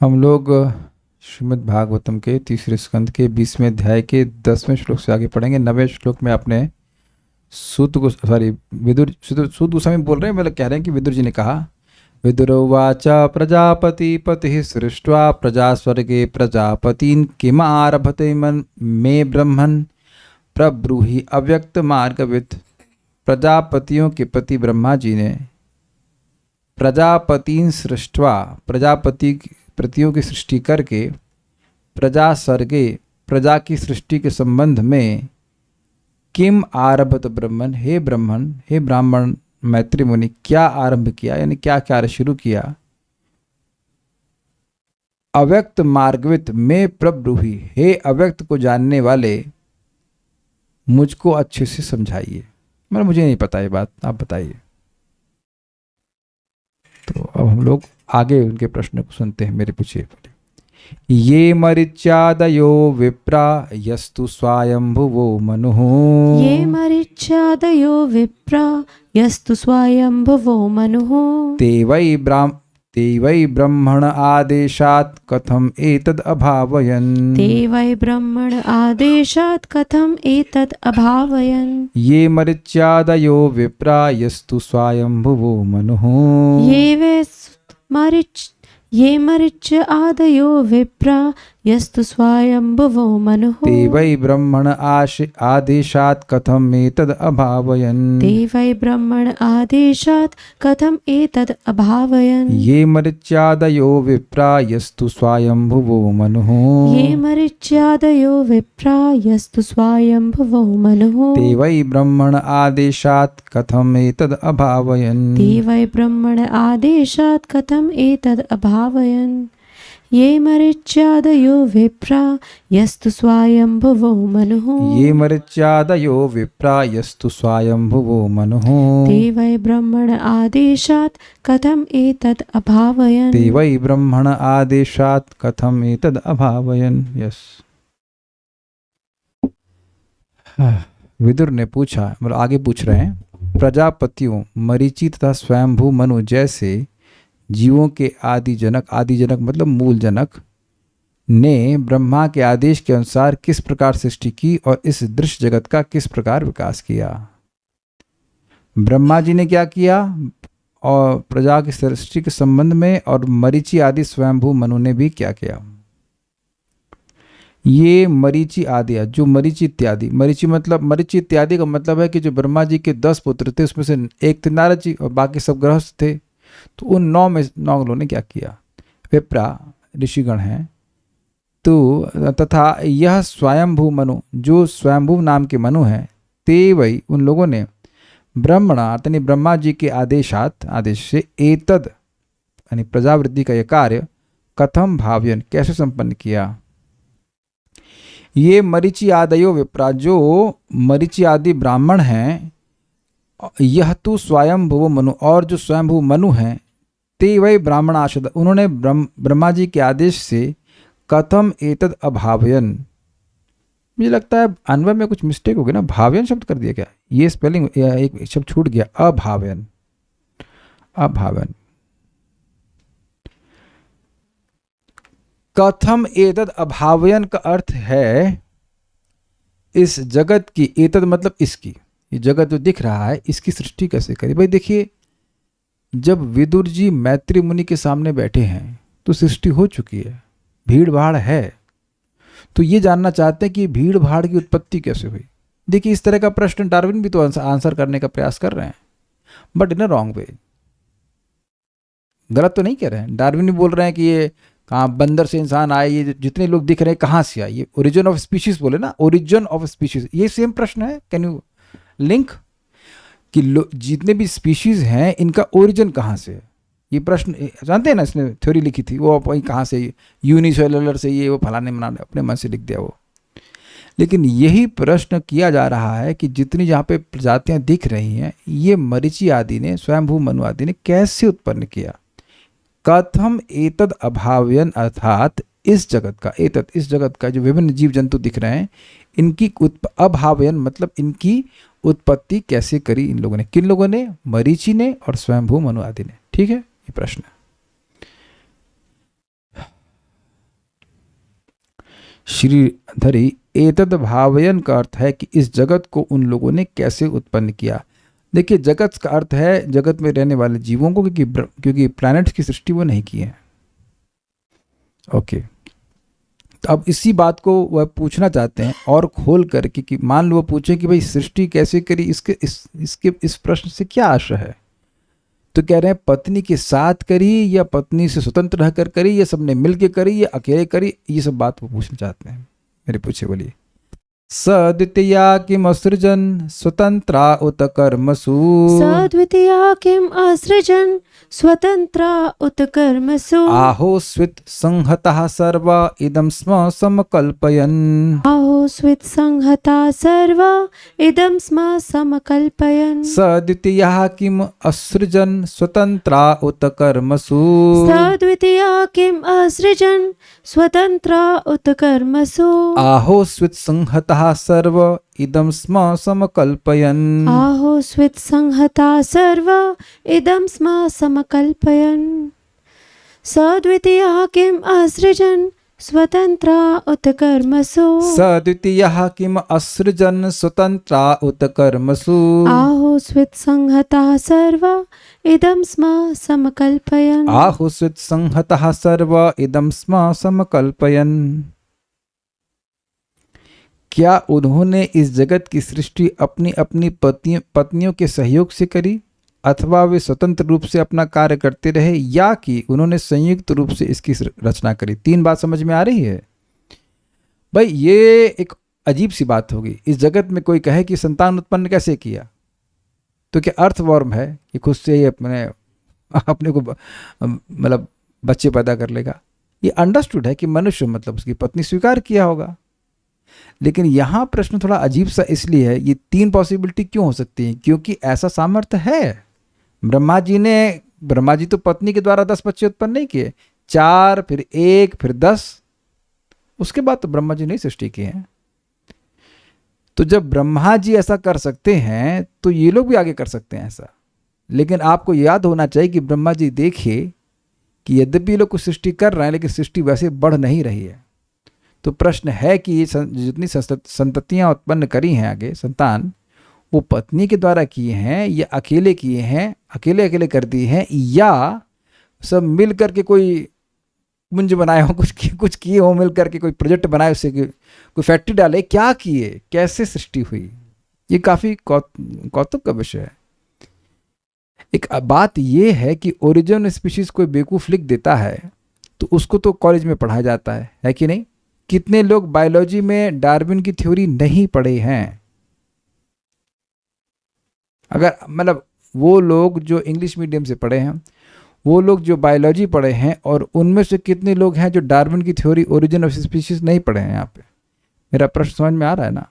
हम लोग श्रीमद् भागवतम के तीसरे स्कंद के 20वें अध्याय के 10वें श्लोक से आगे पढ़ेंगे। 9वें श्लोक में आपने सूत गोस्वामी बोल रहे हैं, मतलब कह रहे हैं कि विदुर जी ने कहा, विदुरोवाच प्रजापति पति सृष्ट्वा प्रजा स्वर्गे प्रजापतिन किम आरभते मन मे ब्रह्मन् प्रब्रूहि अव्यक्त मार्गविद। प्रजापतियों के पति ब्रह्मा जी ने प्रजापतिन सृष्ट्वा प्रतियों की सृष्टि करके प्रजा सर्गे प्रजा की सृष्टि के संबंध में किम आरभत ब्रह्मन, हे ब्रह्मन, हे ब्राह्मण मैत्री मुनि, क्या आरंभ किया, यानी क्या कार्य शुरू किया। अव्यक्त मार्गवित में प्रब्रूहि, हे अव्यक्त को जानने वाले मुझको अच्छे से समझाइए। मतलब मुझे नहीं पता ये बात, आप बताइए। तो अब हम लोग आगे उनके प्रश्न को सुनते हैं। मेरे पूछिए। ये मरिच्यादयो विप्रा यस्तु स्वायंभुवो मनुः। ये मरिच्यादयो विप्रा यस्तु स्वायंभुवो मनुः। ते वै ब्रह्मण आदेशात् कथम एतद् अभावयन्। ते वै ब्रह्मण आदेशात् कथम एतद् अभावयन्। ये मरिच्यादयो विप्रा यस्तु स्वायंभुवो मनुः। ये मरिच आदयो विप्रा यस्तु स्वायंभुवो मनुः। ते वै ब्रह्मण आदेशात् कथम एतद् अभावयन्। ते वै ब्रह्मण आदेशात् कथम एतद् अभावयन्। ये मरिच्यादयो विप्रा यस्तु स्वायंभुवो मनुः। ये मरिच्यादयो विप्रा यस्तु स्वायंभुवो मनुः। ते वै ब्रह्मण आदेशात् कथम एतद् अभावयन्। ते वै ब्रह्मण आदेशात् कथम एतद् अभावयन्। ये मरिच्यादयो विप्रा यस्तु स्वायंभुवो मनुः। ये मरिच्यादयो विप्रा यस्तु स्वायंभुवो मनुः। ते वै ब्रह्मण आदेशात् कथम एतद् अभावयन्। ते वै ब्रह्मण आदेशात् कथम एतद् अभावयन्। यस। विदुर ने पूछा, मतलब आगे पूछ रहे हैं, प्रजापतियों मरीचि तथा स्वयंभू मनु जैसे जीवों के आदि जनक मतलब मूल जनक ने ब्रह्मा के आदेश के अनुसार किस प्रकार सृष्टि की और इस दृश्य जगत का किस प्रकार विकास किया। ब्रह्मा जी ने क्या किया और प्रजा की सृष्टि के संबंध में, और मरीचि आदि स्वयंभू मनु ने भी क्या किया। ये मरीचि आदि, जो मरीचि इत्यादि का मतलब है कि जो ब्रह्मा जी के 10 पुत्र थे उसमें से एक थे नारद जी और बाकी सब गृहस्थ थे। तो उन 9 लोगों ने क्या किया, विप्रा ऋषिगण हैं, तो तथा यह स्वयंभू मनु, जो स्वयंभू नाम के मनु हैं, ते वही उन लोगों ने ब्रह्मणा यानी ब्रह्मा जी के आदेश से एतद यानी प्रजावृद्धि का यह कार्य कथम भाव्यन कैसे संपन्न किया। ये मरीचि आदयो विप्रा, जो मरीचि आदि ब्राह्मण हैं, यह तो स्वयंभुव मनु, और जो स्वयंभू मनु हैं, ते वही ब्राह्मण आशद, उन्होंने ब्रह्मा जी के आदेश से कथम एतद अभावयन। मुझे लगता है अन्वय में कुछ मिस्टेक हो गया ना, भावयन शब्द कर दिया क्या, ये स्पेलिंग एक शब्द छूट गया, अभावयन। कथम एतद अभावयन का अर्थ है इस जगत की, एतद मतलब इसकी, ये जगत जो दिख रहा है इसकी सृष्टि कैसे करी। भाई देखिए, जब विदुर जी मैत्री मुनि के सामने बैठे हैं तो सृष्टि हो चुकी है, भीड़ भाड़ है, तो ये जानना चाहते हैं कि भीड़ भाड़ की उत्पत्ति कैसे हुई। देखिए, इस तरह का प्रश्न डार्विन भी तो आंसर करने का प्रयास कर रहे हैं, but in a wrong way. गलत तो नहीं कह रहे हैं। डार्विन भी बोल रहे हैं कि ये कहाँ बंदर से इंसान आए, ये जितने लोग दिख रहे हैं कहाँ से आए, ये ओरिजिन ऑफ स्पीशीज बोले ना, ओरिजिन ऑफ स्पीशीज, ये सेम प्रश्न है। कैन यू लिंक कि जितने भी स्पीशीज हैं इनका ओरिजिन कहाँ से है, ये प्रश्न जानते हैं ना। इसने थ्योरी लिखी थी, वो वही कहाँ से, यूनिसेलुलर से, ये वो फलाने मनाने अपने मन से लिख दिया वो। लेकिन यही प्रश्न किया जा रहा है कि जितनी जहाँ पे प्रजातियाँ दिख रही हैं, ये मरीचि आदि ने, स्वयंभू मनु आदि ने कैसे उत्पन्न किया। कथम एतद अभावयन, अर्थात इस जगत का जो विभिन्न जीव जंतु दिख रहे हैं, इनकी अभावयन मतलब इनकी उत्पत्ति कैसे करी इन लोगों ने। किन लोगों ने, मरीचि ने और स्वयंभू मनु आदि ने। ठीक है, ये प्रश्न। श्रीधरी एतद भावयन का अर्थ है कि इस जगत को उन लोगों ने कैसे उत्पन्न किया। देखिए, जगत का अर्थ है जगत में रहने वाले जीवों को, क्योंकि प्लैनेट्स की सृष्टि वो नहीं की है। ओके, तो अब इसी बात को वह पूछना चाहते हैं और खोल करके कि मान लो वो पूछे कि भाई सृष्टि कैसे करी, इस प्रश्न से क्या आशय है। तो कह रहे हैं पत्नी के साथ करी या पत्नी से स्वतंत्र रहकर करी या सबने मिलके करी या अकेले करी, ये सब बात वो पूछना चाहते हैं। मेरे पूछे बोलिए। सद्वितीया किम असृजन स्वतंत्रा उत कर्मसु। सद्वितीया किम असृजन स्वतंत्रा उत कर्मसु। आहो स्वित संहतः सर्व इदं स्म समकल्पयन्। आहो स्वित संहता सर्व इदं स्म समकल्पयन्। सद्वितीया किम असृजन स्वतंत्रा उत कर्मसु। सद्वितीया किम असृजन स्वतंत्रा उत कर्मसु। आहो स्वित संहतः सर्व इदं स्म समकल्पयन्। आहो स्वित संहता सर्व इदं स्म समकल्पयन्। सद्वितीया किम असृजन स्वतंत्रा उत कर्मसु। सद्वितीयः किम असृजन स्वतंत्रा उत कर्मसु। आहो स्वित संहता सर्व इदं स्म समकल्पयन्। आहो स्वित संहतः सर्व इदं स्म समकल्पयन्। क्या उन्होंने इस जगत की सृष्टि अपनी अपनी पत्नियों के सहयोग से करी, अथवा वे स्वतंत्र रूप से अपना कार्य करते रहे, या कि उन्होंने संयुक्त रूप से इसकी रचना करी। तीन बात समझ में आ रही है भाई। ये एक अजीब सी बात होगी। इस जगत में कोई कहे कि संतान उत्पन्न कैसे किया, तो क्या अर्थवॉर्म है कि खुद से ही अपने को मतलब बच्चे पैदा कर लेगा। ये अंडरस्टूड है कि मनुष्य मतलब उसकी पत्नी स्वीकार किया होगा। लेकिन यहाँ प्रश्न थोड़ा अजीब सा इसलिए है, ये तीन पॉसिबिलिटी क्यों हो सकती हैं? क्योंकि ऐसा सामर्थ्य है। ब्रह्मा जी तो पत्नी के द्वारा 10 बच्चे उत्पन्न नहीं किए, 4 फिर 1 फिर 10, उसके बाद तो ब्रह्मा जी नहीं सृष्टि किए हैं। तो जब ब्रह्मा जी ऐसा कर सकते हैं तो ये लोग भी आगे कर सकते हैं ऐसा। लेकिन आपको याद होना चाहिए कि ब्रह्मा जी देखिए कि यद्यपि ये लोग कुछ सृष्टि कर रहे हैं लेकिन सृष्टि वैसे बढ़ नहीं रही है। तो प्रश्न है कि ये जितनी संततियाँ उत्पन्न करी हैं आगे संतान, वो पत्नी के द्वारा किए हैं या अकेले किए हैं, अकेले अकेले कर दी हैं, या सब मिल करके कोई मुंज बनाए हो, कुछ किए हो, मिल करके कोई प्रोजेक्ट बनाए, उससे कोई फैक्ट्री डाले, क्या किए, कैसे सृष्टि हुई। ये काफ़ी कौतुक का विषय है। एक बात ये है कि ओरिजिन स्पीशीज कोई बेवकूफ़ लिख देता है तो उसको तो कॉलेज में पढ़ाया जाता है कि नहीं। कितने लोग बायोलॉजी में डार्विन की थ्योरी नहीं पढ़े हैं? अगर मतलब वो लोग जो इंग्लिश मीडियम से पढ़े हैं, वो लोग जो बायोलॉजी पढ़े हैं, और उनमें से कितने लोग हैं जो डार्विन की थ्योरी ओरिजिन ऑफ स्पीशीज नहीं पढ़े हैं? यहाँ पे मेरा प्रश्न समझ में आ रहा है ना?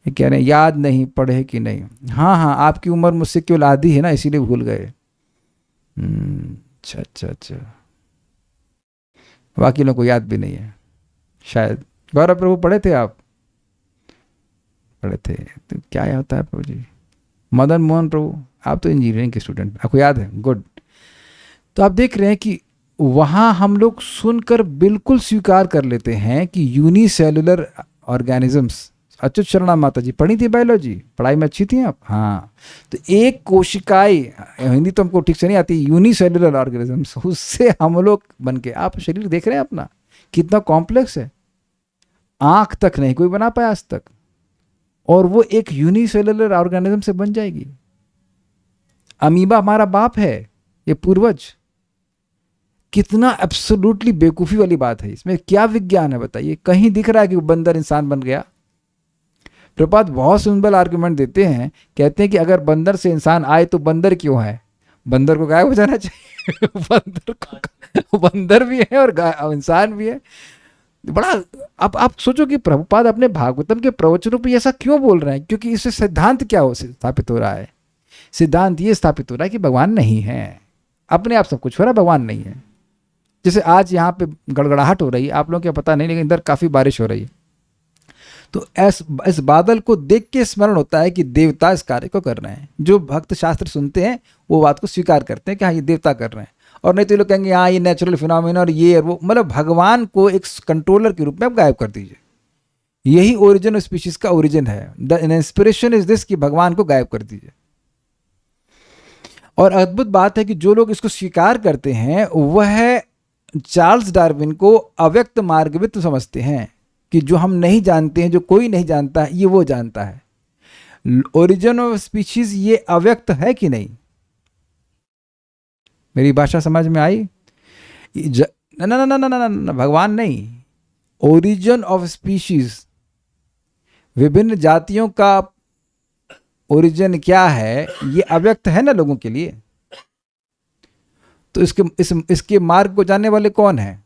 ये कह रहे हैं याद नहीं पढ़े कि नहीं। हाँ, आपकी उम्र मुझसे केवल आधी है ना, इसीलिए भूल गए। अच्छा, बाकी लोगों को याद भी नहीं है शायद। गौरव प्रभु पढ़े थे आप? पढ़े थे तो क्या होता है प्रभु जी? मदन मोहन प्रभु, आप तो इंजीनियरिंग के स्टूडेंट, आपको याद है, गुड। तो आप देख रहे हैं कि वहाँ हम लोग सुनकर बिल्कुल स्वीकार कर लेते हैं कि यूनिसेलुलर ऑर्गेनिजम्स। अच्युत शर्मा माता जी पढ़ी थी बायोलॉजी, पढ़ाई में अच्छी थी आप? हाँ, तो एक कोशिकाएं, हिंदी तो हमको ठीक से नहीं आती, यूनिसेलुलर ऑर्गेनिजम्स, उससे हम लोग बन के, आप शरीर देख रहे हैं अपना कितना कॉम्प्लेक्स है, आंख तक नहीं कोई बना पाया आज तक, और वो एक यूनिसेलुलर ऑर्गेनिज्म से बन जाएगी। अमीबा हमारा बाप है, ये पूर्वज। कितना एब्सोल्युटली बेवकूफ़ी वाली बात है। इसमें क्या विज्ञान है बताइए? कहीं दिख रहा है कि बंदर इंसान बन गया? प्रपात बहुत सिंपल आर्गुमेंट देते हैं, कहते हैं कि अगर बंदर से इंसान आए तो बंदर क्यों है? बंदर को गायब हो जाना चाहिए। बंदर भी है और इंसान भी है। बड़ा आप सोचो कि प्रभुपाद अपने भागवतम के प्रवचनों पे ऐसा क्यों बोल रहे हैं? क्योंकि इससे सिद्धांत क्या हो स्थापित हो रहा है? सिद्धांत ये स्थापित हो रहा है कि भगवान नहीं है, अपने आप सब कुछ हो रहा है, भगवान नहीं है। जैसे आज यहाँ पे गड़गड़ाहट हो रही है, आप लोगों को पता नहीं, लेकिन इधर काफ़ी बारिश हो रही है। तो इस बादल को देख के स्मरण होता है कि देवता इस कार्य को कर रहे हैं। जो भक्त शास्त्र सुनते हैं वो बात को स्वीकार करते हैं कि हाँ ये देवता कर रहे हैं। और नहीं तो ये लोग कहेंगे हाँ ये नेचुरल फिनोमेना और ये और वो, मतलब भगवान को एक कंट्रोलर के रूप में आप गायब कर दीजिए। यही ओरिजिन ऑफ स्पीशीज का ओरिजिन है। द इंस्पिरेशन इज दिस कि भगवान को गायब कर दीजिए। और अद्भुत बात है कि जो लोग इसको स्वीकार करते हैं वह चार्ल्स डार्विन को अव्यक्त मार्गवित्त समझते हैं, कि जो हम नहीं जानते हैं, जो कोई नहीं जानता ये वो जानता है। ओरिजिन ऑफ स्पीशीज ये अव्यक्त है कि नहीं? मेरी भाषा समझ में आई? ना ना ना ना ना ना, भगवान नहीं, ओरिजिन ऑफ स्पीशीज, विभिन्न जातियों का ओरिजिन क्या है ये अव्यक्त है ना लोगों के लिए। तो इसके मार्ग को जानने वाले कौन है?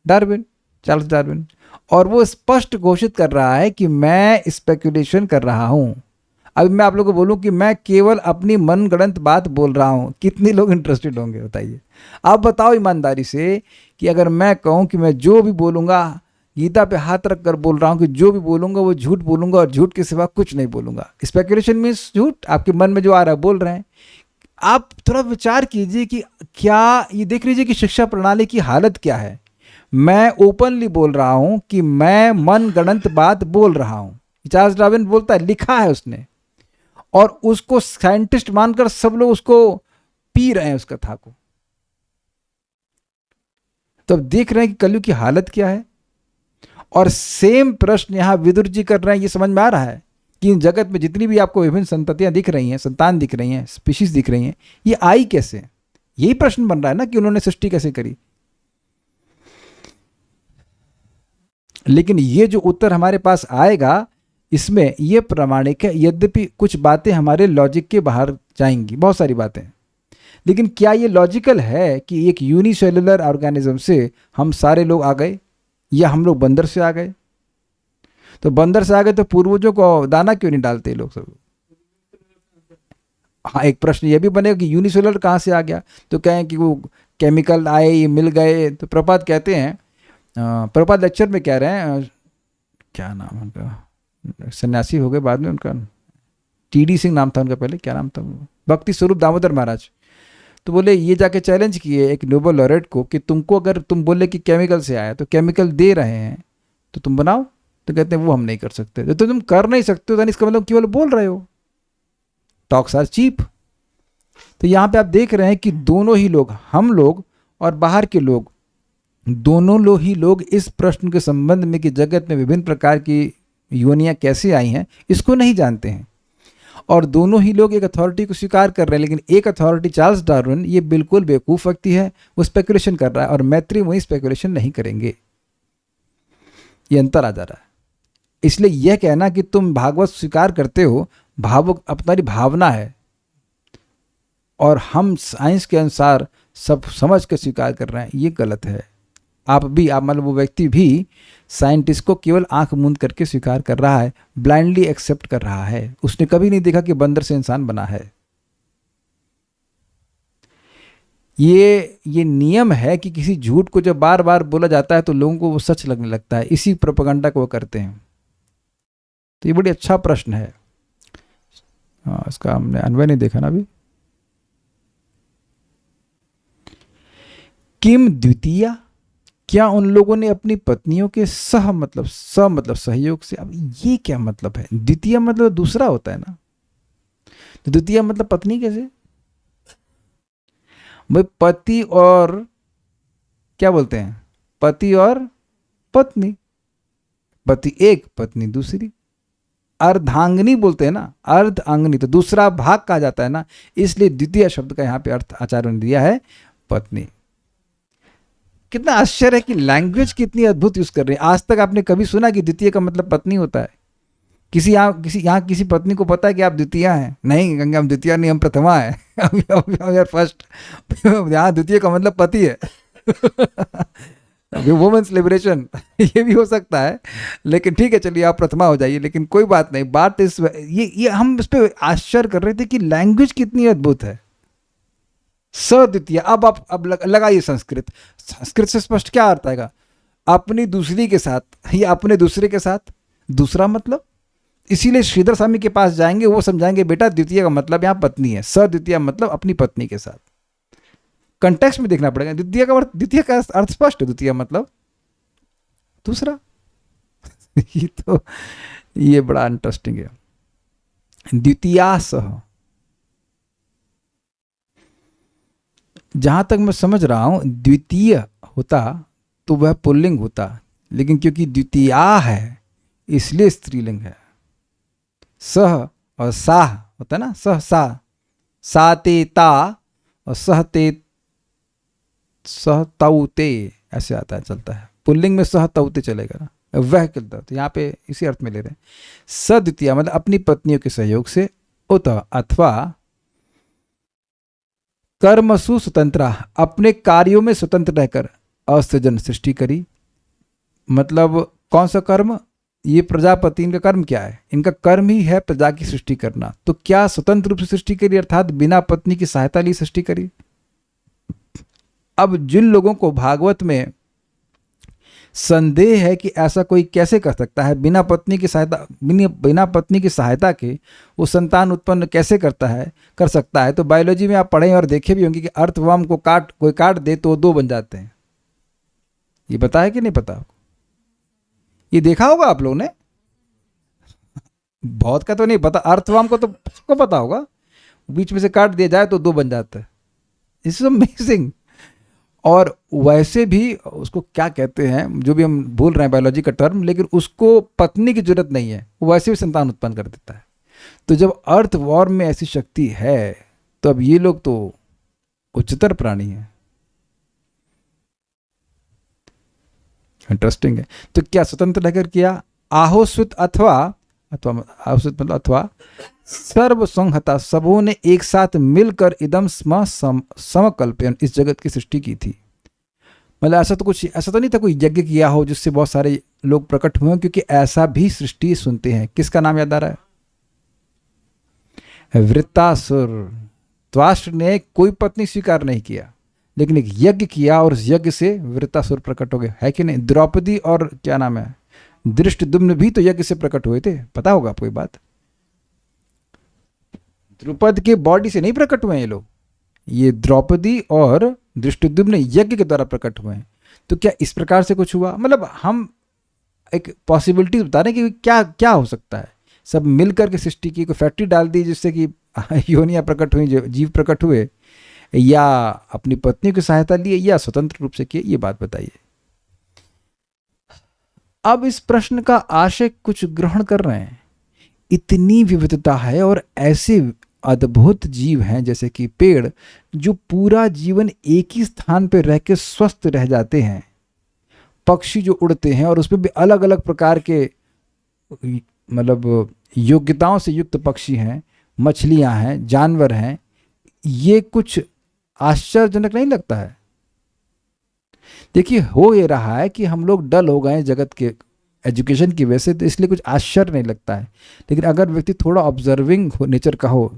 Darwin, Charles Darwin. और वो स्पष्ट घोषित कर रहा है कि मैं स्पेकुलेशन कर रहा हूं। अभी मैं आप लोगों को बोलूं कि मैं केवल अपनी मनगढ़ंत बात बोल रहा हूं, कितने लोग इंटरेस्टेड होंगे बताइए? आप बताओ ईमानदारी से कि अगर मैं कहूं कि मैं जो भी बोलूंगा, गीता पे हाथ रख कर बोल रहा हूं कि जो भी बोलूंगा वो झूठ बोलूंगा और झूठ के सिवा कुछ नहीं बोलूंगा। स्पेकुलेशन मीन्स झूठ, आपके मन में जो आ रहा है बोल रहे हैं। आप थोड़ा विचार कीजिए कि क्या ये देख लीजिए कि शिक्षा प्रणाली की हालत क्या है। मैं ओपनली बोल रहा हूं कि मैं मनगढ़ंत बात बोल रहा हूं। चार्ल्स डार्विन बोलता है, लिखा है उसने, और उसको साइंटिस्ट मानकर सब लोग उसको पी रहे हैं उस कथा को। तो अब देख रहे हैं कि कलयुग की हालत क्या है। और सेम प्रश्न यहां विदुर जी कर रहे हैं। ये समझ में आ रहा है कि इन जगत में जितनी भी आपको विभिन्न संततियां दिख रही हैं, संतान दिख रही हैं, स्पीशीज दिख रही हैं, ये आई कैसे? यही प्रश्न बन रहा है ना कि उन्होंने सृष्टि कैसे करी। लेकिन ये जो उत्तर हमारे पास आएगा इसमें ये प्रामाणिक है, यद्यपि कुछ बातें हमारे लॉजिक के बाहर जाएंगी, बहुत सारी बातें। लेकिन क्या ये लॉजिकल है कि एक यूनिसेलुलर ऑर्गेनिज्म से हम सारे लोग आ गए, या हम लोग बंदर से आ गए? तो बंदर से आ गए तो पूर्वजों को दाना क्यों नहीं डालते लोग सब? हाँ, एक प्रश्न ये भी बनेगा कि यूनिसेलुलर कहाँ से आ गया? तो कहें कि वो केमिकल आए, ये मिल गए। तो प्रपात कहते हैं, प्रपात लेक्चर में कह रहे हैं, क्या नाम उनका, सन्यासी हो गए बाद में, उनका TD सिंह नाम था उनका, पहले क्या नाम था, भक्ति स्वरूप दामोदर महाराज। तो बोले ये जाके चैलेंज किए एक नोबेल लॉरेट को कि तुमको अगर तुम बोले कि केमिकल से आया, तो केमिकल दे रहे हैं तो तुम बनाओ। तो कहते हैं वो हम नहीं कर सकते। तो तुम कर नहीं सकते हो तो इसका मतलब केवल बोल रहे हो, टॉक्स आर चीप। तो यहाँ पे आप देख रहे हैं कि दोनों ही लोग, हम लोग और बाहर के लोग, दोनों ही लोग इस प्रश्न के संबंध में कि जगत में विभिन्न प्रकार की योनियां कैसे आई हैं इसको नहीं जानते हैं। और दोनों ही लोग एक अथॉरिटी को स्वीकार कर रहे हैं। लेकिन एक अथॉरिटी चार्ल्स डार्विन ये बिल्कुल बेवकूफ़ व्यक्ति है, वो स्पेकुलेशन कर रहा है, और मैत्री वही स्पेकुलेशन नहीं करेंगे। ये अंतर आ जा रहा है। इसलिए यह कहना कि तुम भागवत स्वीकार करते हो, भावुक अपनी भावना है, और हम साइंस के अनुसार सब समझ के स्वीकार कर रहे हैं, ये गलत है। आप मतलब वो व्यक्ति भी साइंटिस्ट को केवल आंख मूंद करके स्वीकार कर रहा है, ब्लाइंडली एक्सेप्ट कर रहा है। उसने कभी नहीं देखा कि बंदर से इंसान बना है। ये नियम है कि किसी झूठ को जब बार बार बोला जाता है तो लोगों को वो सच लगने लगता है। इसी प्रोपेगेंडा को वो करते हैं। तो ये बड़ी अच्छा प्रश्न है। हाँ, इसका हमने अन्वय नहीं देखा ना अभी। किम द्वितीया, क्या उन लोगों ने अपनी पत्नियों के मतलब सहयोग से। अब ये क्या मतलब है? द्वितीय मतलब दूसरा होता है ना, तो द्वितीय मतलब पत्नी कैसे? भाई पति और क्या बोलते हैं, पति और पत्नी, पति एक पत्नी दूसरी, अर्धांगिनी बोलते हैं ना, अर्धांगिनी तो दूसरा भाग कहा जाता है ना, इसलिए द्वितीय शब्द का यहाँ पे अर्थ आचार्य ने दिया है पत्नी। कितना आश्चर्य है कि लैंग्वेज कितनी अद्भुत यूज कर रही है। आज तक आपने कभी सुना कि द्वितीय का मतलब पत्नी होता है? किसी पत्नी को पता है कि आप द्वितीय हैं? नहीं, कहेंगे हम द्वितीय नहीं, हम प्रथमा है। यार फर्स्ट, यहाँ द्वितीय का मतलब पति है। वुमेन्स लिबरेशन ये भी हो सकता है, लेकिन ठीक है, चलिए आप प्रथमा हो जाइए, लेकिन कोई बात नहीं। बात इस ये हम इस पर आश्चर्य कर रहे थे कि लैंग्वेज कितनी अद्भुत है। सद्वितीय। अब लगाइए संस्कृत से स्पष्ट क्या अर्थ आएगा? अपनी दूसरी के साथ या अपने दूसरे के साथ, दूसरा मतलब। इसीलिए श्रीधर स्वामी के पास जाएंगे, वो समझाएंगे बेटा द्वितीय का मतलब यहाँ पत्नी है, सद्वितीय मतलब अपनी पत्नी के साथ। कंटेक्स्ट में देखना पड़ेगा। द्वितीय का अर्थ स्पष्ट है, द्वितीय मतलब दूसरा। ये बड़ा इंटरेस्टिंग है। द्वितीयासह, जहां तक मैं समझ रहा हूं द्वितीय होता तो वह पुल्लिंग होता, लेकिन क्योंकि द्वितीया है इसलिए स्त्रीलिंग है। सह और साह होता है ना, सह सा ते ता, और सह ते सह तऊ ते, ऐसे आता है, चलता है। पुल्लिंग में सह तऊ ते चलेगा ना, वह चलता है। तो यहाँ पे इसी अर्थ में ले रहे हैं। सद्वितीया मतलब अपनी पत्नियों के सहयोग से, उत अथवा कर्मसु स्वतंत्रा, अपने कार्यों में स्वतंत्र रहकर असृजन सृष्टि करी। मतलब कौन सा कर्म? ये प्रजापति, इनका कर्म क्या है? इनका कर्म ही है प्रजा की सृष्टि करना। तो क्या स्वतंत्र रूप से सृष्टि करी, अर्थात बिना पत्नी की सहायता ली सृष्टि करी? अब जिन लोगों को भागवत में संदेह है कि ऐसा कोई कैसे कर सकता है, बिना पत्नी की सहायता, बिना पत्नी की सहायता के वो संतान उत्पन्न कैसे कर सकता है, तो बायोलॉजी में आप पढ़े और देखे भी होंगे कि अर्थवर्म को कोई काट दे तो 2 बन जाते हैं। ये पता है कि नहीं पता? ये देखा होगा आप लोगों ने? बहुत का तो नहीं पता, अर्थवर्म को तो सबको पता होगा, बीच में से काट दिया जाए तो 2 बन जाता है। It's amazing. और वैसे भी उसको क्या कहते हैं, जो भी हम भूल रहे हैं बायोलॉजी का टर्म, लेकिन उसको पत्नी की जरूरत नहीं है, वो वैसे भी संतान उत्पन्न कर देता है। तो जब अर्थवर्म में ऐसी शक्ति है तो अब ये लोग तो उच्चतर प्राणी हैं। इंटरेस्टिंग है। तो क्या स्वतंत्र रहकर किया? आहोस्वित अथवा आहोस्वित मतलब अथवा सर्व संहता, सबों ने एक साथ मिलकर इदम समकल्पयन, इस जगत की सृष्टि की थी। मतलब ऐसा तो नहीं था कोई यज्ञ किया हो जिससे बहुत सारे लोग प्रकट हुए, क्योंकि ऐसा भी सृष्टि सुनते हैं। किसका नाम याद आ रहा है? वृत्तासुर। त्वाष्ट्र ने कोई पत्नी स्वीकार नहीं किया, लेकिन एक यज्ञ किया और उस यज्ञ से वृत्तासुर प्रकट हो गए, है कि नहीं? द्रौपदी और क्या नाम है, दृष्टद्युम्न भी तो यज्ञ से प्रकट हुए थे, पता होगा आपको ये बात। द्रुपद के बॉडी से नहीं प्रकट हुए ये लोग, ये द्रौपदी और दृष्टद्युम्न यज्ञ के द्वारा प्रकट हुए हैं। तो क्या इस प्रकार से कुछ हुआ? मतलब हम एक पॉसिबिलिटी बता रहे हैं कि क्या क्या हो सकता है। सब मिलकर के सृष्टि की, कोई फैक्ट्री डाल दी जिससे कि योनियां प्रकट हुई, जीव प्रकट हुए, या अपनी पत्नी की सहायता लिए, या स्वतंत्र रूप से किए, ये बात बताइए। अब इस प्रश्न का आशय कुछ ग्रहण कर रहे हैं। इतनी विविधता है और ऐसे अद्भुत जीव हैं जैसे कि पेड़, जो पूरा जीवन एक ही स्थान पर रह के स्वस्थ रह जाते हैं। पक्षी जो उड़ते हैं और उसमें भी अलग अलग प्रकार के मतलब योग्यताओं से युक्त पक्षी हैं, मछलियां हैं, जानवर हैं। ये कुछ आश्चर्यजनक नहीं लगता है? देखिए, हो ये रहा है कि हम लोग डल हो गए जगत के एजुकेशन की वजह से, तो इसलिए कुछ आश्चर्य नहीं लगता है। लेकिन अगर व्यक्ति थोड़ा ऑब्जर्विंग नेचर का हो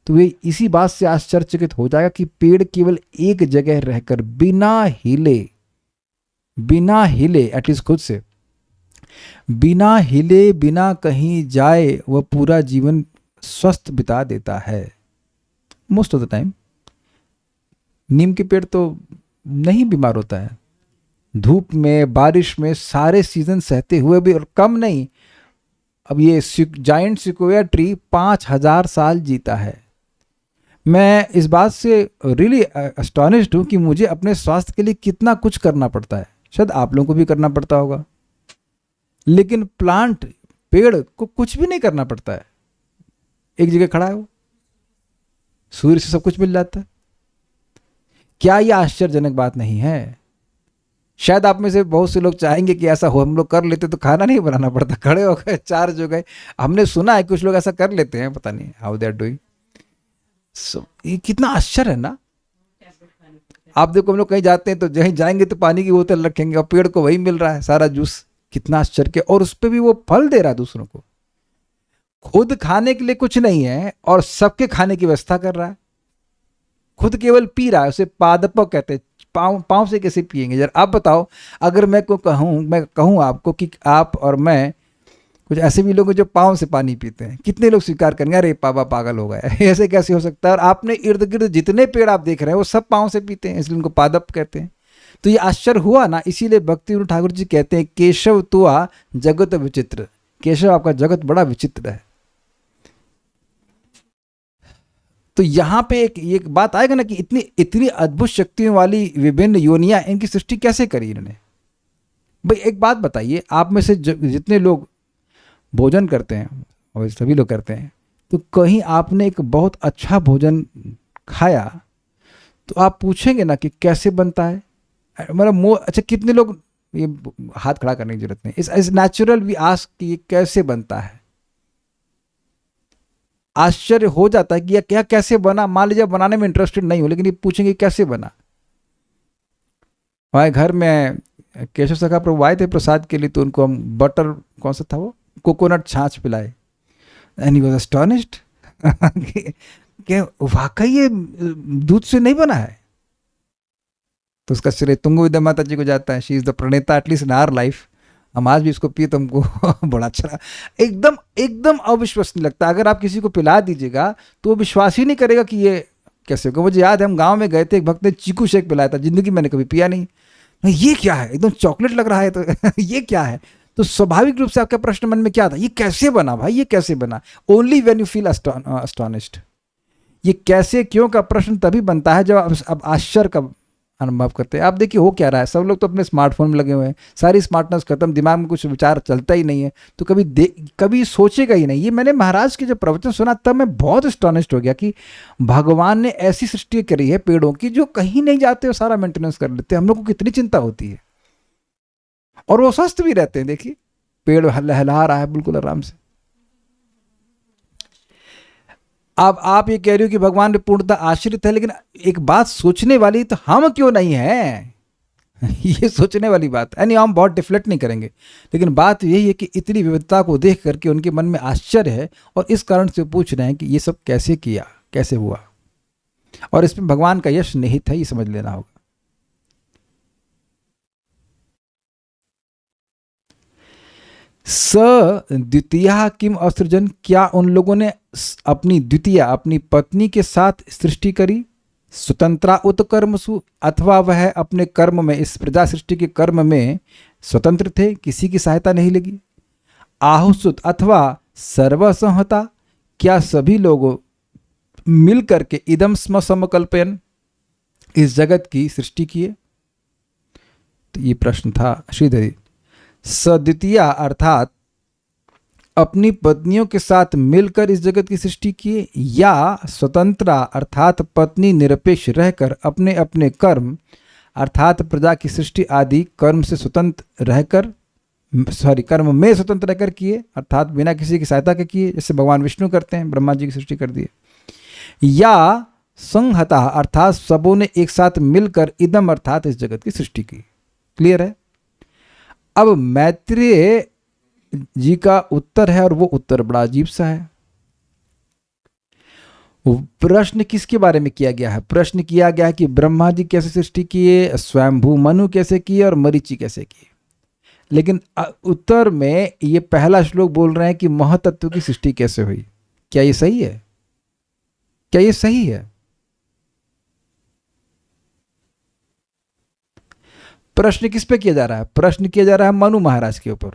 तो वे इसी बात से आश्चर्यचकित हो जाएगा कि पेड़ केवल एक जगह रहकर बिना हिले एटलीस्ट खुद से बिना हिले, बिना कहीं जाए, वह पूरा जीवन स्वस्थ बिता देता है मोस्ट ऑफ द टाइम। नीम के पेड़ तो नहीं बीमार होता है, धूप में, बारिश में, सारे सीजन सहते हुए भी, और कम नहीं। अब ये जायंट सिक्वोया ट्री 5000 साल जीता है। मैं इस बात से रियली एस्टॉनिश्ड हूँ कि मुझे अपने स्वास्थ्य के लिए कितना कुछ करना पड़ता है। शायद आप लोगों को भी करना पड़ता होगा, लेकिन प्लांट, पेड़ को कुछ भी नहीं करना पड़ता है। एक जगह खड़ा है वो, सूर्य से सब कुछ मिल जाता है। क्या यह आश्चर्यजनक बात नहीं है? शायद आप में से बहुत से लोग चाहेंगे कि ऐसा हो, हम लोग कर लेते तो खाना नहीं बनाना पड़ता, खड़े हो गए, चार्ज हो गए। हमने सुना है कुछ लोग ऐसा कर लेते हैं, पता नहीं हाउ दे आर डूइंग। ये कितना आश्चर्य है ना। आप देखो, हम लोग कहीं जाते हैं तो जहीं जाएंगे तो पानी की बोतल रखेंगे और पेड़ को वही मिल रहा है सारा जूस। कितना आश्चर्य के, और उस पर भी वो फल दे रहा है दूसरों को। खुद खाने के लिए कुछ नहीं है और सबके खाने की व्यवस्था कर रहा है। खुद केवल पी रहा है, उसे पादप कहते हैं। पाँव से कैसे पिएंगे जरा आप बताओ। अगर मैं कहूँ आपको कि आप और मैं कुछ ऐसे भी लोग हैं जो पाँव से पानी पीते हैं। कितने लोग स्वीकार करेंगे अरे बाबा पागल हो गए ऐसे कैसे हो सकता है। और आपने इर्द गिर्द जितने पेड़ आप देख रहे हैं वो सब पाँव से पीते हैं, इसलिए उनको पादप कहते हैं। तो ये आश्चर्य हुआ ना, इसीलिए भक्ति विनोद ठाकुर जी कहते हैं केशव तुआ जगत विचित्र। केशव आपका जगत बड़ा विचित्र है। तो यहाँ पे एक बात आएगा ना कि इतनी इतनी अद्भुत शक्तियों वाली विभिन्न योनियां, इनकी सृष्टि कैसे करी इन्होंने। भाई एक बात बताइए, आप में से जितने लोग भोजन करते हैं, और सभी लोग करते हैं, तो कहीं आपने एक बहुत अच्छा भोजन खाया तो आप पूछेंगे ना कि कैसे बनता है। मतलब अच्छा, कितने लोग, ये हाथ खड़ा करने की जरूरत नहीं, इस नेचुरल वी आस्क कि ये कैसे बनता है। आश्चर्य हो जाता है कि यह क्या कैसे बना। मान लीजिए बनाने में इंटरेस्टेड नहीं हो, लेकिन ये पूछेंगे कैसे बना। हमारे घर में केशव सखा प्रभु आए थे प्रसाद के लिए, तो उनको हम बटर, कौन सा था वो, कोकोनट छाछ पिलाए। एंड ही वाज एस्टोनिश्ड कि वाकई ये दूध से नहीं बना है। तो उसका श्रेय तुंग विद्या माता जी को जाता है। शी इज द प्रणेता, एटलीस्ट इन आवर लाइफ। हम आज भी इसको पिए तो हमको बड़ा अच्छा लगा। एकदम एकदम अविश्वसनीय लगता है। अगर आप किसी को पिला दीजिएगा तो वो विश्वास ही नहीं करेगा कि ये कैसे होगा। मुझे याद है हम गांव में गए थे, एक भक्त ने चीकू शेक पिलाया था, जिंदगी मैंने कभी पिया नहीं। ये क्या है, एकदम चॉकलेट लग रहा है, तो ये क्या है। तो स्वाभाविक रूप से आपका प्रश्न मन में क्या था, ये कैसे बना भाई, ये कैसे बना। Only when you feel astonished. ये कैसे क्यों का प्रश्न तभी बनता है जब आप आश्चर्य का अनुभव करते हैं। आप देखिए हो क्या रहा है, सब लोग तो अपने स्मार्टफोन में लगे हुए हैं, सारी स्मार्टनेस खत्म, दिमाग में कुछ विचार चलता ही नहीं है, तो कभी सोचेगा ही नहीं। ये मैंने महाराज के जब प्रवचन सुना तब मैं बहुत एस्टोनिश्ड हो गया कि भगवान ने ऐसी सृष्टि करी है पेड़ों की जो कहीं नहीं जाते, वो सारा मेंटेनेंस कर लेते हैं। हम लोग को कितनी चिंता होती है, और वो स्वस्थ भी रहते हैं। देखिए पेड़ लहला रहा है बिल्कुल आराम से। अब आप ये कह रहे हो कि भगवान पे पूर्णतः आश्रित है, लेकिन एक बात सोचने वाली, तो हम क्यों नहीं है ये सोचने वाली बात। यानी हम बहुत डिफ्लेक्ट नहीं करेंगे, लेकिन बात यही है कि इतनी विविधता को देख करके उनके मन में आश्चर्य है, और इस कारण से पूछ रहे हैं कि ये सब कैसे किया, कैसे हुआ, और इसमें भगवान का यश निहित है, ये समझ लेना होगा। स द्वितीया किम असृजन, क्या उन लोगों ने अपनी द्वितीया, अपनी पत्नी के साथ सृष्टि करी। स्वतंत्रा उत कर्मसु, अथवा वह अपने कर्म में, इस प्रजा सृष्टि के कर्म में स्वतंत्र थे, किसी की सहायता नहीं लगी। आहुसुत, अथवा सर्वसंहता, क्या सभी लोगों मिल करके इदम स्म समकल्पयन, इस जगत की सृष्टि किए। तो ये प्रश्न था श्रीधरी। सद्वितीया अर्थात अपनी पत्नियों के साथ मिलकर इस जगत की सृष्टि किए, या स्वतंत्रा अर्थात पत्नी निरपेक्ष रहकर अपने अपने कर्म अर्थात प्रजा की सृष्टि आदि कर्म से स्वतंत्र रहकर, कर्म में स्वतंत्र रहकर किए, अर्थात बिना किसी की सहायता के किए, जैसे भगवान विष्णु करते हैं, ब्रह्मा जी की सृष्टि कर दिए। या संहता अर्थात सबों ने एक साथ मिलकर इदम अर्थात इस जगत की सृष्टि की। क्लियर है। अब मैत्रेय जी का उत्तर है, और वो उत्तर बड़ा अजीब सा है। प्रश्न किसके बारे में किया गया है। प्रश्न किया गया है कि ब्रह्मा जी कैसे सृष्टि किए, स्वयंभू मनु कैसे किए, और मरीचि कैसे किए। लेकिन उत्तर में ये पहला श्लोक बोल रहे हैं कि महतत्व की सृष्टि कैसे हुई। क्या ये सही है? क्या ये सही है? प्रश्न किस पे किया जा रहा है? प्रश्न किया जा रहा है मनु महाराज के ऊपर,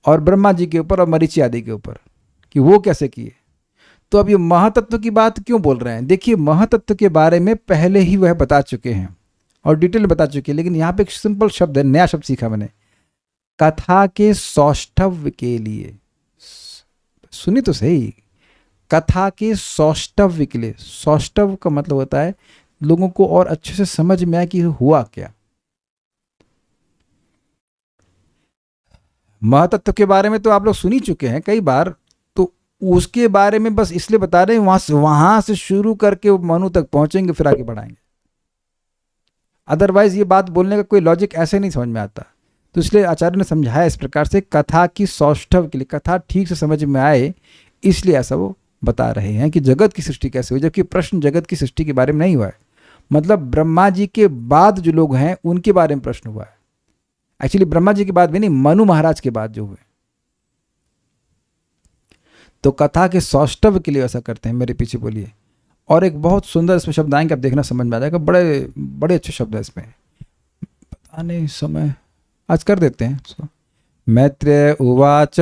और ब्रह्मा जी के ऊपर, और मरीचि आदि के ऊपर, कि वो कैसे किए। तो अब ये महातत्व की बात क्यों बोल रहे हैं? देखिए महातत्व के बारे में पहले ही वह बता चुके हैं और डिटेल में बता चुके हैं, लेकिन यहाँ पे एक सिंपल शब्द है, नया शब्द सीखा मैंने, कथा के सौष्ठव के लिए। सुनी तो सही, कथा के सौष्ठव के लिए। सौष्ठव का मतलब होता है लोगों को और अच्छे से समझ में आए कि हुआ क्या। महातत्व के बारे में तो आप लोग सुन ही चुके हैं कई बार, तो उसके बारे में बस इसलिए बता रहे हैं, वहां से शुरू करके मनु तक पहुंचेंगे, फिर आगे बढ़ाएंगे। अदरवाइज ये बात बोलने का कोई लॉजिक ऐसे नहीं समझ में आता। तो इसलिए आचार्य ने समझाया इस प्रकार से, कथा की सौष्ठव के लिए, कथा ठीक से समझ में आए, इसलिए ऐसा वो बता रहे हैं कि जगत की सृष्टि कैसे हुई, जबकि प्रश्न जगत की सृष्टि के बारे में नहीं हुआ है। मतलब ब्रह्मा जी के बाद जो लोग हैं उनके बारे में प्रश्न हुआ है। एक्चुअली ब्रह्मा जी के बाद भी नहीं, मनु महाराज के बाद जो हुए। तो कथा के सौष्ठव के लिए ऐसा करते हैं, मेरे पीछे बोलिए। और एक बहुत सुंदर इसमें शब्द आएंगे, आप देखना समझ में आ जाएगा, बड़े बड़े अच्छे शब्द है इसमें, पता नहीं समय आज कर देते हैं इसको। मैत्रेय उवाच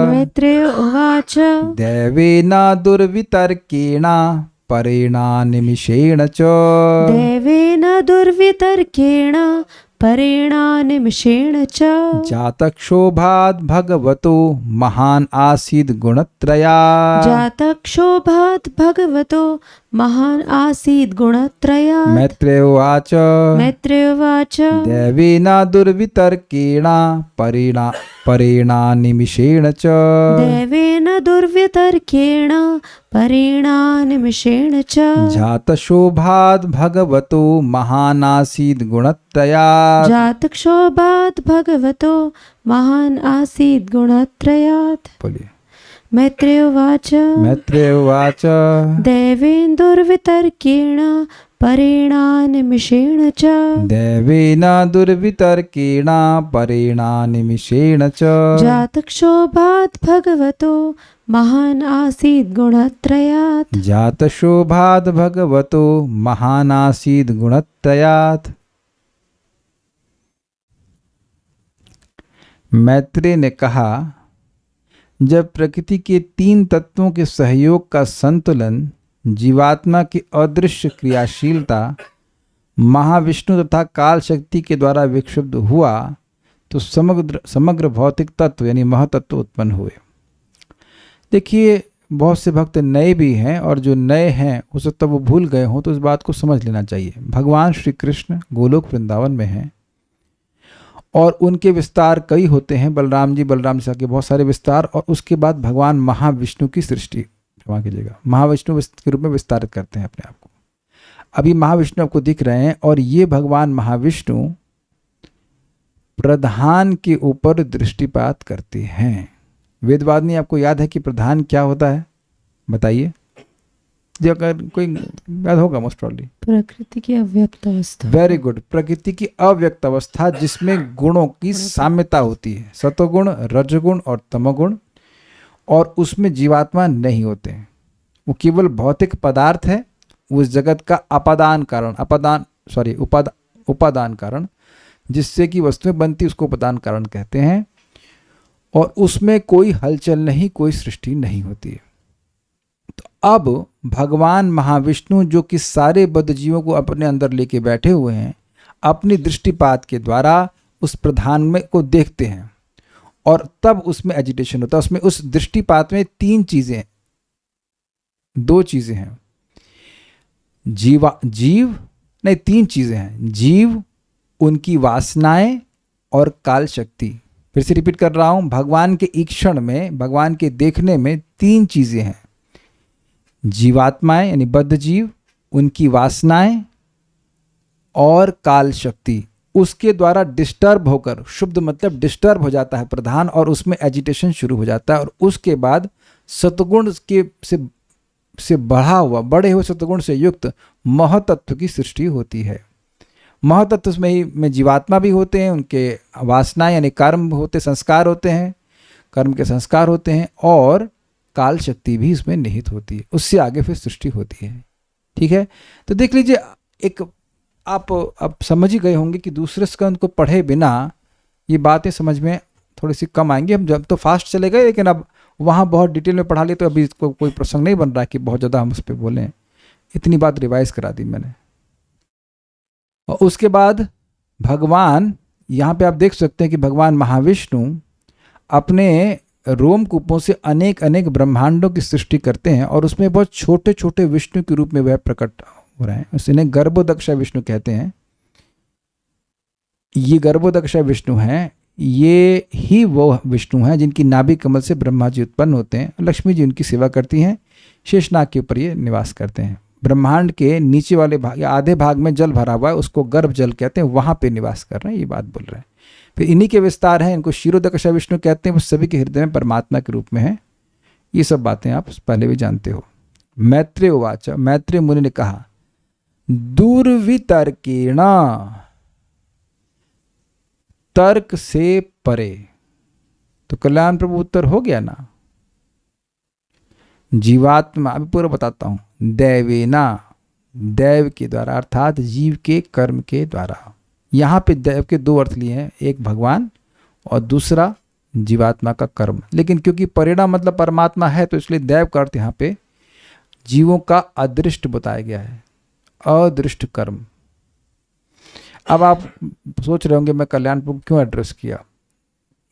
मैत्रेय उवाच दैवेन दुर्वितर्केण परेणा निमिषेण च देवेन दुर्वितर्केण परेणा निमिषेण च जातक्षोभाद् भगवतो महान् आसीद् गुणत्रयात्। जातक्षोभात् भगवतो महान् आसीद् गुणत्रयात्। मैत्रेय उवाच मैत्रेय उवाच दैवेन दुर्वितर्केण परेणा निमिषेण च देवेन दुर्वितर्केण परेणा निमिषेण च जातशोभाद् भगवतो महान् आसीद् गुणत्रयात्। जातक्षोभात् भगवतो महान् आसीद् गुणत्रयात्। बोलिए। मैत्रेय उवाच मैत्रेय उवाच देवेन दुर्वितर्केण परेणा निमिषेण च दैवेन दुर्वितर्केण परेणा निमिषेण च जातक्षोभात् भगवतो महान् आसीद् गुणत्रयात्। जातशोभाद् भगवतो महान् आसीद् गुणत्रयात्। मैत्रेय ने कहा, जब प्रकृति के 3 तत्वों के सहयोग का संतुलन, जीवात्मा की अदृश्य क्रियाशीलता, महाविष्णु तथा काल शक्ति के द्वारा विक्षुब्ध हुआ, तो समग्र भौतिक तत्व यानी महतत्व उत्पन्न हुए। देखिए, बहुत से भक्त नए भी हैं, और जो नए हैं हो सकता है वो भूल गए हों, तो इस बात को समझ लेना चाहिए। भगवान श्री कृष्ण गोलोक वृंदावन में हैं, और उनके विस्तार कई होते हैं, बलराम जी के बहुत सारे विस्तार, और उसके बाद भगवान महाविष्णु की सृष्टि, क्षमा कीजिएगा, महाविष्णु के रूप में विस्तारित करते हैं अपने आप को। अभी महाविष्णु आपको दिख रहे हैं, और ये भगवान महाविष्णु प्रधान के ऊपर दृष्टिपात करते हैं। वेदवादिनी, आपको याद है कि प्रधान क्या होता है? बताइए, जो अगर कोई याद होगा मोस्ट प्रॉब्ली। प्रकृति की अव्यक्त अवस्था। Very good. प्रकृति की अव्यक्त अवस्था जिसमें गुणों की साम्यता होती है, सतोगुण, रजगुण और तमोगुण, और उसमें जीवात्मा नहीं होते हैं। वो केवल भौतिक पदार्थ है, उस जगत का उपादान कारण, जिससे कि वस्तुएं बनती, उसको उपादान कारण कहते हैं। और उसमें कोई हलचल नहीं, कोई सृष्टि नहीं होती है। तो अब भगवान महाविष्णु, जो कि सारे बद्ध जीवों को अपने अंदर लेके बैठे हुए हैं, अपनी दृष्टिपात के द्वारा उस प्रधान में को देखते हैं, और तब उसमें एजिटेशन होता है। उसमें उस दृष्टिपात में 2 चीजें हैं। 3 चीजें हैं। जीव, उनकी वासनाएं और काल शक्ति। फिर से रिपीट कर रहा हूं, भगवान के ईक्षण में, भगवान के देखने में 3 चीजें हैं। जीवात्माएं यानी बद्ध जीव, उनकी वासनाएं और काल शक्ति। उसके द्वारा डिस्टर्ब होकर, शुद्ध मतलब डिस्टर्ब हो जाता है प्रधान, और उसमें एजिटेशन शुरू हो जाता है। और उसके बाद सतगुण के से बड़े हुए सतगुण से युक्त महतत्व की सृष्टि होती है। महतत्व में जीवात्मा भी होते हैं, उनके वासनाएं यानी कर्म होते, संस्कार होते हैं, कर्म के संस्कार होते हैं, और काल शक्ति भी इसमें निहित होती है। उससे आगे फिर सृष्टि होती है। ठीक है, तो देख लीजिए, एक आप समझ ही गए होंगे कि दूसरे स्कंद को पढ़े बिना ये बातें समझ में थोड़ी सी कम आएंगी। हम जब तो फास्ट चले गए, लेकिन अब वहाँ बहुत डिटेल में पढ़ा लिए, तो अभी इसको कोई प्रसंग नहीं बन रहा कि बहुत ज़्यादा हम उस पर बोलें। इतनी बात रिवाइज करा दी मैंने। और उसके बाद भगवान, यहाँ पे आप देख सकते हैं कि भगवान महाविष्णु अपने रोमकूपों से अनेक अनेक ब्रह्मांडों की सृष्टि करते हैं, और उसमें बहुत छोटे छोटे विष्णु के रूप में वह प्रकट हो रहे हैं। उन्हें गर्भोदक्षा विष्णु कहते हैं। ये गर्भोदक्षा विष्णु हैं, ये ही वो विष्णु हैं जिनकी नाभि कमल से ब्रह्मा जी उत्पन्न होते हैं। लक्ष्मी जी उनकी सेवा करती हैं, शेषनाग के ऊपर ये निवास करते हैं। ब्रह्मांड के नीचे वाले भाग या आधे भाग में जल भरा हुआ है, उसको गर्भ जल कहते हैं, वहाँ पे निवास कर रहे हैं, ये बात बोल रहे हैं। फिर इन्हीं के विस्तार हैं, इनको क्षीरोदक्षा विष्णु कहते हैं, वो सभी के हृदय में परमात्मा के रूप में है। ये सब बातें आप पहले भी जानते हो। मैत्रेय उवाच, मैत्रेय मुनि ने कहा, दुर्वितर्केण, तर्क से परे। तो कल्याण प्रभु उत्तर हो गया ना। जीवात्मा, अभी पूरा बताता हूँ, दैवेना, दैव के द्वारा अर्थात जीव के कर्म के द्वारा। यहाँ पे दैव के दो अर्थ लिए हैं, एक भगवान और दूसरा जीवात्मा का कर्म। लेकिन क्योंकि परिणाम मतलब परमात्मा है तो इसलिए दैव का अर्थ यहाँ पे जीवों का अदृष्ट बताया गया है, अदृष्ट कर्म। अब आप सोच रहे होंगे मैं कल्याणपुर क्यों एड्रेस किया।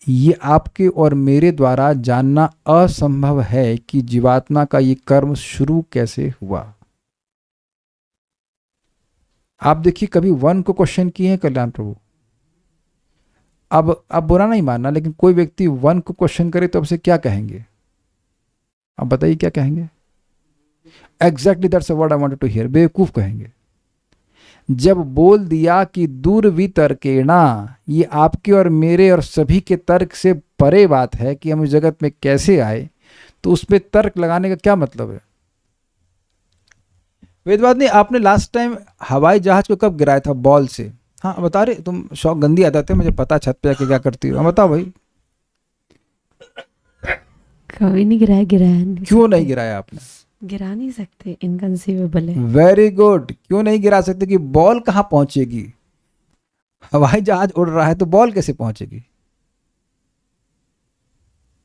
ये आपके और मेरे द्वारा जानना असंभव है कि जीवात्मा का ये कर्म शुरू कैसे हुआ। आप देखिए, कभी वन को क्वेश्चन किए हैं कल्याण प्रभु? अब बुरा नहीं मानना, लेकिन कोई व्यक्ति वन को क्वेश्चन करे तो आपसे क्या कहेंगे? आप बताइए क्या कहेंगे? Exactly that's what I wanted to hear, बेवकूफ कहेंगे। जब बोल दिया कि दुर्वितर्केणा, ये आपके और मेरे और सभी के तर्क से परे बात है कि हम इस जगत में कैसे आए, तो उसमें तर्क लगाने का क्या मतलब है? वेदवादी, आपने लास्ट टाइम हवाई जहाज को कब गिराया था? बॉल से। हाँ बता रहे, तुम शौक गंदी आदत है, मुझे पता, छत पे आके क्या करती हो। हाँ बताओ भाई। कभी नहीं गिराया, गिराया नहीं। क्यों नहीं गिराया आपने? गिरा नहीं सकते, इनकंसीवेबल है। Very good. क्यों नहीं गिरा सकते? कि बॉल कहाँ पहुंचेगी? हवाई जहाज उड़ रहा है तो बॉल कैसे पहुंचेगी?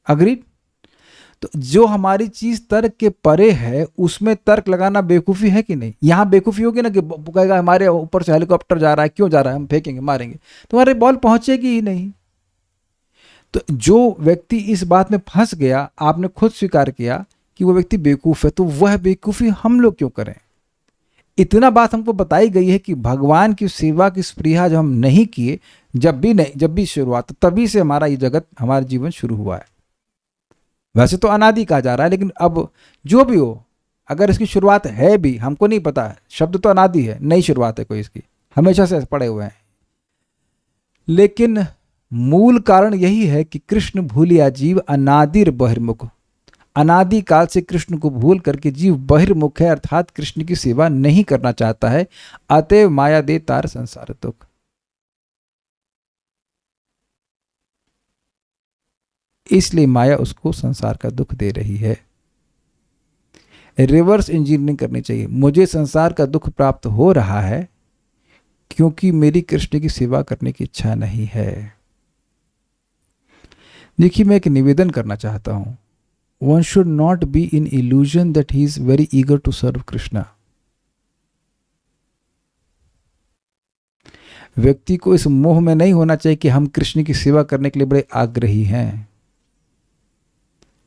अग्रीड? तो जो हमारी चीज तर्क के परे है उसमें तर्क लगाना बेवकूफी है कि नहीं? यहां बेवकूफी होगी ना कि कहेगा हमारे ऊपर से हेलीकॉप्टर जा रहा है, क्यों जा रहा है, हम फेंकेंगे मारेंगे, तुम्हारे बॉल पहुंचेगी ही नहीं। तो जो व्यक्ति इस बात में फंस गया, आपने खुद स्वीकार किया कि वो व्यक्ति बेवकूफ है, तो वह बेवकूफी हम लोग क्यों करें? इतना बात हमको बताई गई है कि भगवान की सेवा की स्पृहा जब हम नहीं किए, जब भी शुरुआत, तभी से हमारा ये जगत, हमारा जीवन शुरू हुआ है। वैसे तो अनादि कहा जा रहा है, लेकिन अब जो भी हो, अगर इसकी शुरुआत है भी, हमको नहीं पता है, शब्द तो अनादि है, नई शुरुआत है कोई इसकी, हमेशा से पड़े हुए हैं। लेकिन मूल कारण यही है कि कृष्ण भूलिया जीव अनादिर बहिर्मुख, अनादि काल से कृष्ण को भूल करके जीव बहिर्मुख है, अर्थात कृष्ण की सेवा नहीं करना चाहता है। अतएव माया दे तार संसार दुख। इसलिए माया उसको संसार का दुख दे रही है। रिवर्स इंजीनियरिंग करनी चाहिए। मुझे संसार का दुख प्राप्त हो रहा है क्योंकि मेरी कृष्ण की सेवा करने की इच्छा नहीं है। देखिए, मैं एक निवेदन करना चाहता हूं। One should not be in illusion that he is very eager to serve Krishna. व्यक्ति को इस मोह में नहीं होना चाहिए कि हम कृष्ण की सेवा करने के लिए बड़े आग्रही हैं।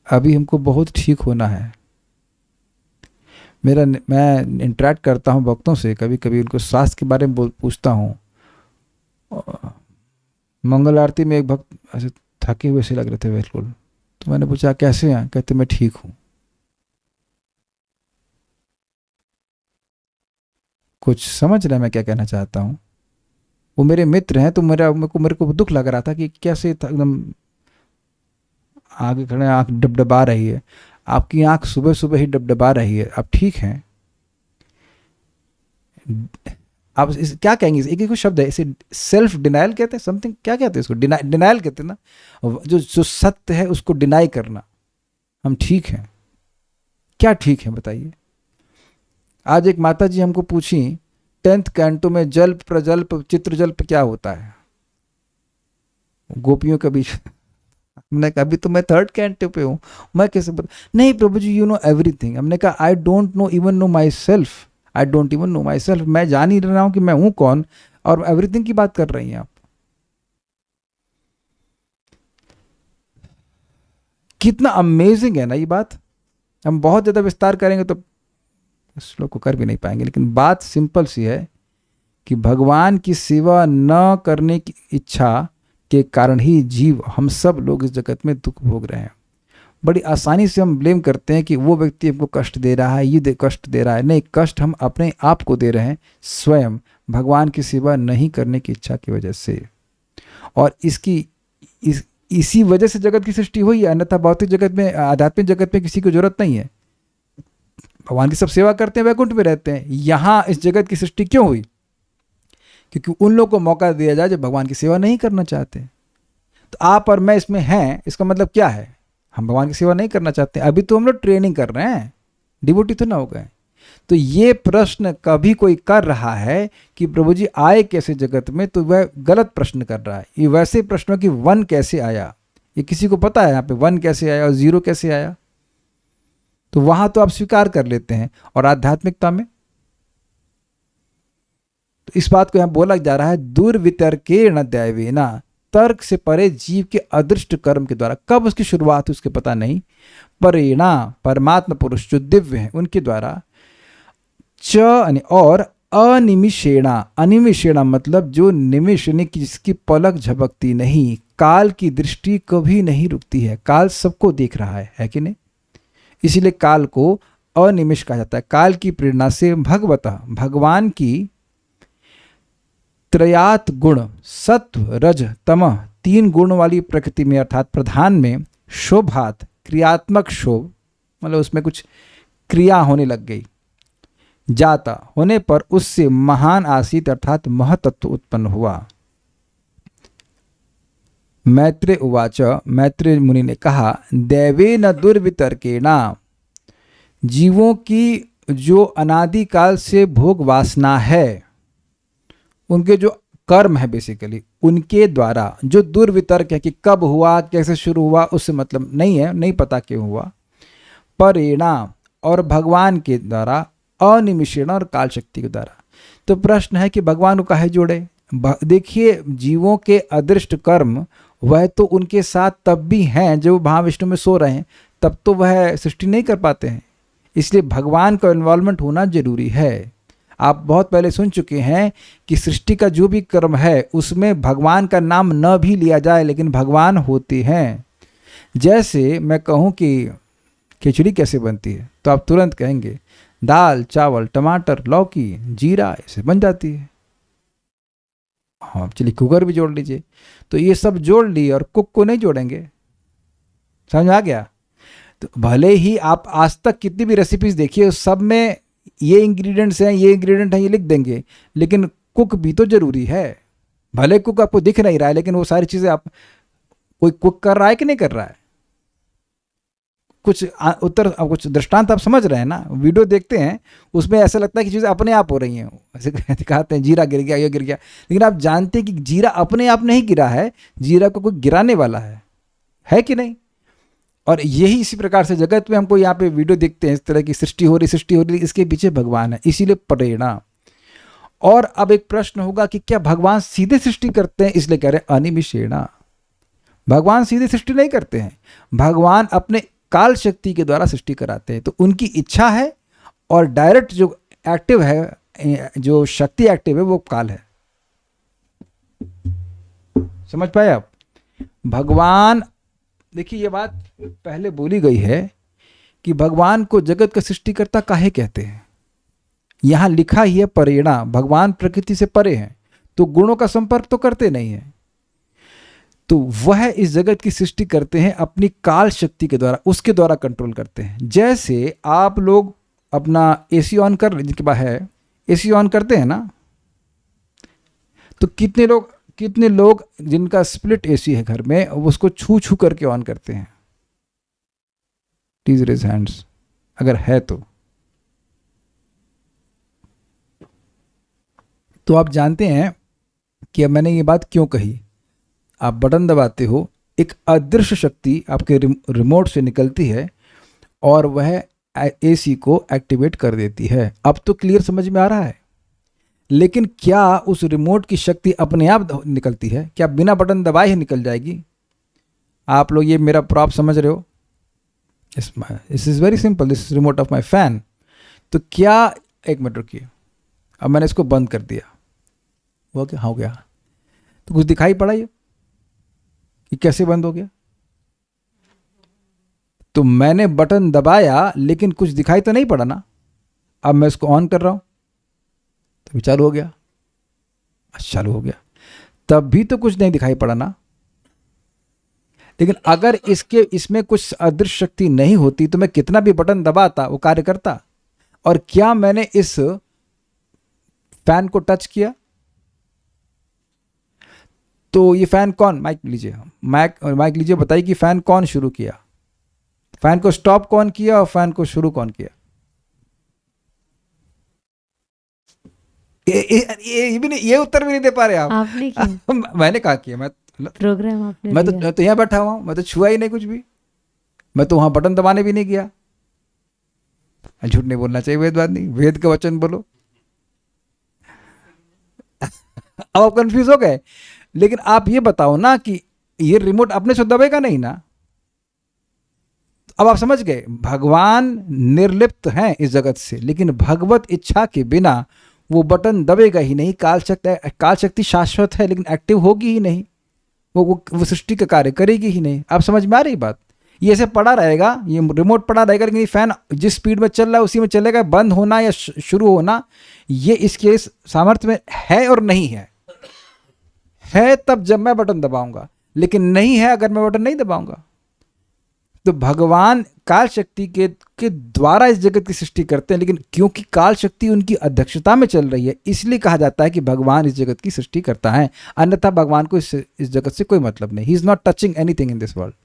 अभी हमको बहुत ठीक होना है। मैं इंटरेक्ट करता हूं भक्तों से, कभी कभी उनको स्वास्थ्य के बारे में पूछता हूं। मंगल आरती में एक भक्त ऐसे थके हुए से लग रहे थे बिल्कुल, तो मैंने पूछा कैसे हैं? कहते मैं ठीक हूं। कुछ समझ रहे हैं मैं क्या कहना चाहता हूं? वो मेरे मित्र हैं, तो मेरे को दुख लग रहा था कि कैसे एकदम आगे खड़े, आंख डबडबा रही है। आपकी आंख सुबह सुबह ही डबडबा रही है, आप ठीक हैं? आप क्या कहेंगे? एक शब्द है इसे, सेल्फ डिनायल कहते हैं, समथिंग, क्या कहते हैं इसको? डिनायल कहते हैं ना, जो सत्य है उसको डिनाई करना। हम ठीक हैं? क्या ठीक है बताइए? आज एक माता जी हमको पूछी 10th कैंटो में जल्प प्रजल्प चित्रजल्प क्या होता है गोपियों के बीच। हमने कहा अभी तो मैं 3rd कैंटो पे हूँ, मैं कैसे बता? नहीं प्रभु जी, यू नो एवरीथिंग। हमने कहा I don't know even know my self, I don't even know my self. मैं जान ही रहा हूं कि मैं हूं कौन, और एवरीथिंग की बात कर रही हैं आप। कितना अमेजिंग है ना ये बात। हम बहुत ज़्यादा विस्तार करेंगे तो श्लोक को कर भी नहीं पाएंगे, लेकिन बात सिंपल सी है कि भगवान की सेवा न करने की इच्छा के कारण ही जीव, हम सब लोग इस जगत में दुख भोग रहे हैं। बड़ी आसानी से हम ब्लेम करते हैं कि वो व्यक्ति हमको कष्ट दे रहा है, ये कष्ट दे रहा है। नहीं, कष्ट हम अपने आप को दे रहे हैं, स्वयं भगवान की सेवा नहीं करने की इच्छा की वजह से। और इसी वजह से जगत की सृष्टि हुई है, अन्यथा भौतिक जगत में, आध्यात्मिक जगत में किसी को जरूरत नहीं है। भगवान की सब सेवा करते हैं, वैकुंठ में रहते हैं। यहाँ इस जगत की सृष्टि क्यों हुई? क्योंकि उन लोगों को मौका दिया जाए जो भगवान की सेवा नहीं करना चाहते। तो आप और मैं इसमें हैं, इसका मतलब क्या है? हम भगवान की सेवा नहीं करना चाहते, अभी तो हम लोग ट्रेनिंग कर रहे हैं, डिवोटी तो ना हो गए। तो ये प्रश्न कभी कोई कर रहा है कि प्रभु जी आए कैसे जगत में, तो वह गलत प्रश्न कर रहा है। ये वैसे प्रश्न कि वन कैसे आया, ये किसी को पता है यहाँ पे वन कैसे आया और जीरो कैसे आया? तो वहां तो आप स्वीकार कर लेते हैं। और आध्यात्मिकता में तो इस बात को यहां बोला जा रहा है, दुर्वितर्केण दैवेना, तर्क से परे जीव के अदृष्ट कर्म के द्वारा। कब उसकी शुरुआत हुई उसके पता नहीं, परेणा परमात्मा पुरुष जो दिव्य हैं उनके द्वारा, च और अनिमिषेणा, अनिमिषेणा मतलब जो निमिष यानी कि जिसकी पलक झपकती नहीं, काल की दृष्टि कभी नहीं रुकती है, काल सबको देख रहा है कि नहीं? इसीलिए काल को अनिमिष कहा जाता है। काल की प्रेरणा से भगवतः, भगवान की त्रयात गुण सत्व रज तमः, 3 गुण वाली प्रकृति में अर्थात प्रधान में, शोभात क्रियात्मक शोभ मतलब उसमें कुछ क्रिया होने लग गई, जाता होने पर उससे महान आसीत अर्थात महतत्व उत्पन्न हुआ। मैत्रेय उवाच, मैत्रेय मुनि ने कहा, दैवे न दुर्वितर्केणा, जीवों की जो अनादिकाल से भोग वासना है, उनके जो कर्म है बेसिकली, उनके द्वारा जो दुर्वितर्क है कि कब हुआ कैसे शुरू हुआ उससे मतलब नहीं है, नहीं पता क्यों हुआ, परेणा और भगवान के द्वारा, अनिमिषेण और काल शक्ति के द्वारा। तो प्रश्न है कि भगवान को काहे जोड़े? देखिए जीवों के अदृष्ट कर्म वह तो उनके साथ तब भी हैं जब महाविष्णु में सो रहे हैं, तब तो वह सृष्टि नहीं कर पाते हैं, इसलिए भगवान का इन्वॉल्वमेंट होना जरूरी है। आप बहुत पहले सुन चुके हैं कि सृष्टि का जो भी कर्म है उसमें भगवान का नाम न भी लिया जाए लेकिन भगवान होते हैं। जैसे मैं कहूँ कि खिचड़ी कैसे बनती है तो आप तुरंत कहेंगे दाल चावल टमाटर लौकी जीरा, ऐसे बन जाती है। हाँ चलिए कुकर भी जोड़ लीजिए। तो ये सब जोड़ लिए और कुक को नहीं जोड़ेंगे, समझ आ गया? तो भले ही आप आज तक कितनी भी रेसिपीज देखिए उस सब में ये इंग्रेडिएंट्स हैं ये इंग्रेडिएंट हैं ये लिख देंगे, लेकिन कुक भी तो जरूरी है। भले कुक आपको दिख नहीं रहा है लेकिन वो सारी चीज़ें आप, कोई कुक कर रहा है कि नहीं कर रहा है? कुछ उत्तर कुछ दृष्टांत आप समझ रहे हैं ना? वीडियो देखते हैं उसमें ऐसा लगता है कि चीज़ें अपने आप हो रही हैं, ऐसे दिखाते हैं जीरा गिर गया ये गिर गया, लेकिन आप जानते हैं कि जीरा अपने आप नहीं गिरा है, जीरा को कोई गिराने वाला है कि नहीं? और यही इसी प्रकार से जगत में हमको यहाँ पे वीडियो देखते हैं इस तरह की सृष्टि हो रही, इसके पीछे भगवान है, इसीलिए प्रेरणा। और अब एक प्रश्न होगा कि क्या भगवान सीधे सृष्टि करते हैं? इसलिए कह रहे हैं अनिमिषेणा, भगवान सीधे सृष्टि नहीं करते हैं, भगवान अपने काल शक्ति के द्वारा सृष्टि कराते हैं। तो उनकी इच्छा है और डायरेक्ट जो एक्टिव है, जो शक्ति एक्टिव है वो काल है। समझ पाए आप? भगवान, देखिए ये बात पहले बोली गई है कि भगवान को जगत का सृष्टिकर्ता काहे कहते हैं। यहां लिखा ही है परेणा, भगवान प्रकृति से परे हैं तो गुणों का संपर्क तो करते नहीं है, तो वह इस जगत की सृष्टि करते हैं अपनी काल शक्ति के द्वारा, उसके द्वारा कंट्रोल करते हैं। जैसे आप लोग अपना एसी ऑन कर, जिनके पास है एसी ऑन करते हैं ना, तो कितने लोग जिनका स्प्लिट एसी है घर में उसको छू छू करके ऑन करते हैं? प्लीज रेज हैंड्स अगर है तो आप जानते हैं कि अब मैंने ये बात क्यों कही। आप बटन दबाते हो, एक अदृश्य शक्ति आपके रिमोट से निकलती है और वह एसी को एक्टिवेट कर देती है। अब तो क्लियर समझ में आ रहा है। लेकिन क्या उस रिमोट की शक्ति अपने आप निकलती है? क्या बिना बटन दबाए ही निकल जाएगी? आप लोग ये मेरा प्रॉप समझ रहे हो? This is very simple, this is remote of my fan. तो क्या, एक मिनट रुकिए, अब मैंने इसको बंद कर दिया, वो क्या हो गया? तो कुछ दिखाई पड़ा ये कि कैसे बंद हो गया? तो मैंने बटन दबाया लेकिन कुछ दिखाई तो नहीं पड़ा ना। अब मैं इसको ऑन कर रहा हूं तो चालू हो गया। अच्छा चालू हो गया, तब भी तो कुछ नहीं दिखाई पड़ा ना। लेकिन अगर इसमें कुछ अदृश्य शक्ति नहीं होती तो मैं कितना भी बटन दबाता वो कार्य करता। और क्या मैंने इस फैन को टच किया? तो ये फैन कौन, माइक लीजिए, माइक लीजिए, बताइए कि फैन कौन शुरू किया? फैन को स्टॉप कौन किया और फैन को शुरू कौन किया? ये भी नहीं, ये उत्तर भी नहीं दे पा रहे आप। आपने किया, मैंने कहा किया, प्रोग्राम आपने मैं दिया। तो यहाँ बैठा हुआ हूँ, मैं तो छुआ ही नहीं कुछ भी, मैं तो वहां बटन दबाने भी नहीं गया। झूठ नहीं बोलना चाहिए, वेदवाद नहीं, वेद का वचन बोलो। अब आप कंफ्यूज हो गए, लेकिन आप ये बताओ ना कि ये रिमोट अपने से दबेगा नहीं ना। अब आप समझ गए, भगवान निर्लिप्त हैं इस जगत से, लेकिन भगवत इच्छा के बिना वो बटन दबेगा ही नहीं। काल शक्ति शाश्वत है, लेकिन एक्टिव होगी ही नहीं, वो सृष्टि का कार्य करेगी ही नहीं। आप समझ में आ रही बात? ये ऐसे पड़ा रहेगा, ये रिमोट पड़ा रहेगा, लेकिन ये फैन जिस स्पीड में चल रहा है उसी में चलेगा। बंद होना या शुरू होना, ये इसके सामर्थ्य में है और नहीं है तब जब मैं बटन दबाऊंगा, लेकिन नहीं है अगर मैं बटन नहीं दबाऊंगा। तो भगवान काल शक्ति के द्वारा इस जगत की सृष्टि करते हैं, लेकिन क्योंकि काल शक्ति उनकी अध्यक्षता में चल रही है, इसलिए कहा जाता है कि भगवान इस जगत की सृष्टि करता है। अन्यथा भगवान को इस जगत से कोई मतलब नहीं। He is not touching anything in this world.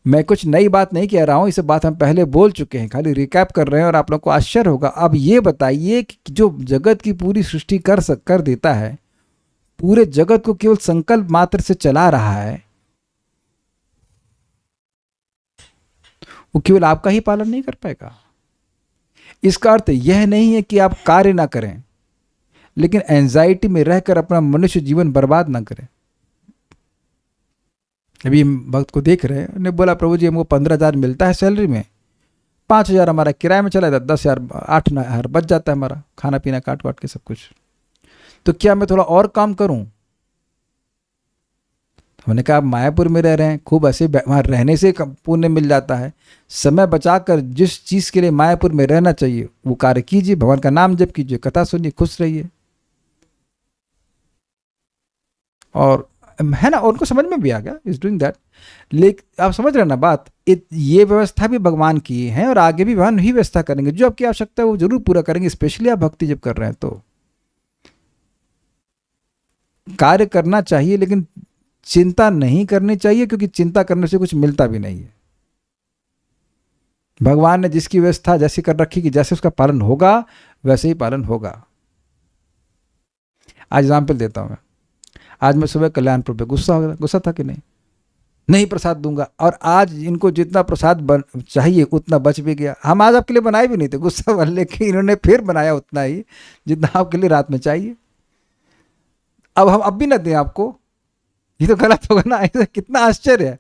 मैं कुछ नई बात नहीं कह रहा हूं, इसे बात हम पहले बोल चुके हैं, खाली रिकैप कर रहे हैं और आप लोग को आश्चर्य होगा। अब ये बताइए कि जो जगत की पूरी सृष्टि कर देता है, पूरे जगत को केवल संकल्प मात्र से चला रहा है, वो केवल आपका ही पालन नहीं कर पाएगा। इसका अर्थ यह नहीं है कि आप कार्य ना करें, लेकिन एंजाइटी में रहकर अपना मनुष्य जीवन बर्बाद ना करें। अभी भक्त को देख रहे हैं, उन्हें बोला प्रभु जी हमको 15,000 मिलता है सैलरी में, 5,000 हमारा किराए में चला जाता, 10,000 8,000 बच जाता है हमारा, खाना पीना काट वाट के सब कुछ। तो क्या मैं थोड़ा और काम करूं? हमने कहा आप मायापुर में रह रहे हैं, खूब ऐसे वहाँ रहने से पुण्य मिल जाता है। समय बचाकर जिस चीज़ के लिए मायापुर में रहना चाहिए वो कार्य कीजिए, भगवान का नाम जप कीजिए, कथा सुनिए, खुश रहिए। और है ना, उनको समझ में भी आ गया, इज डूइंग दैट। लेकिन आप समझ रहे ना बात, ये व्यवस्था भी भगवान की है और आगे भी भगवान ही व्यवस्था करेंगे। जो आपकी आवश्यकता है वो जरूर पूरा करेंगे, स्पेशली आप भक्ति जब कर रहे हैं तो। कार्य करना चाहिए, लेकिन चिंता नहीं करनी चाहिए, क्योंकि चिंता करने से कुछ मिलता भी नहीं है। भगवान ने जिसकी व्यवस्था जैसी कर रखी कि जैसे उसका पालन होगा वैसे ही पालन होगा। आज एग्जाम्पल देता हूं मैं। आज मैं सुबह कल्याणपुर पे गुस्सा था कि नहीं प्रसाद दूंगा, और आज इनको जितना प्रसाद चाहिए उतना बच भी गया। हम आज आपके लिए बनाए भी नहीं थे गुस्सा वाले, लेकिन इन्होंने फिर बनाया उतना ही जितना आपके लिए रात में चाहिए। अब हम अब भी ना दें आपको, ये तो गलत होगा ना। ऐसा कितना आश्चर्य है।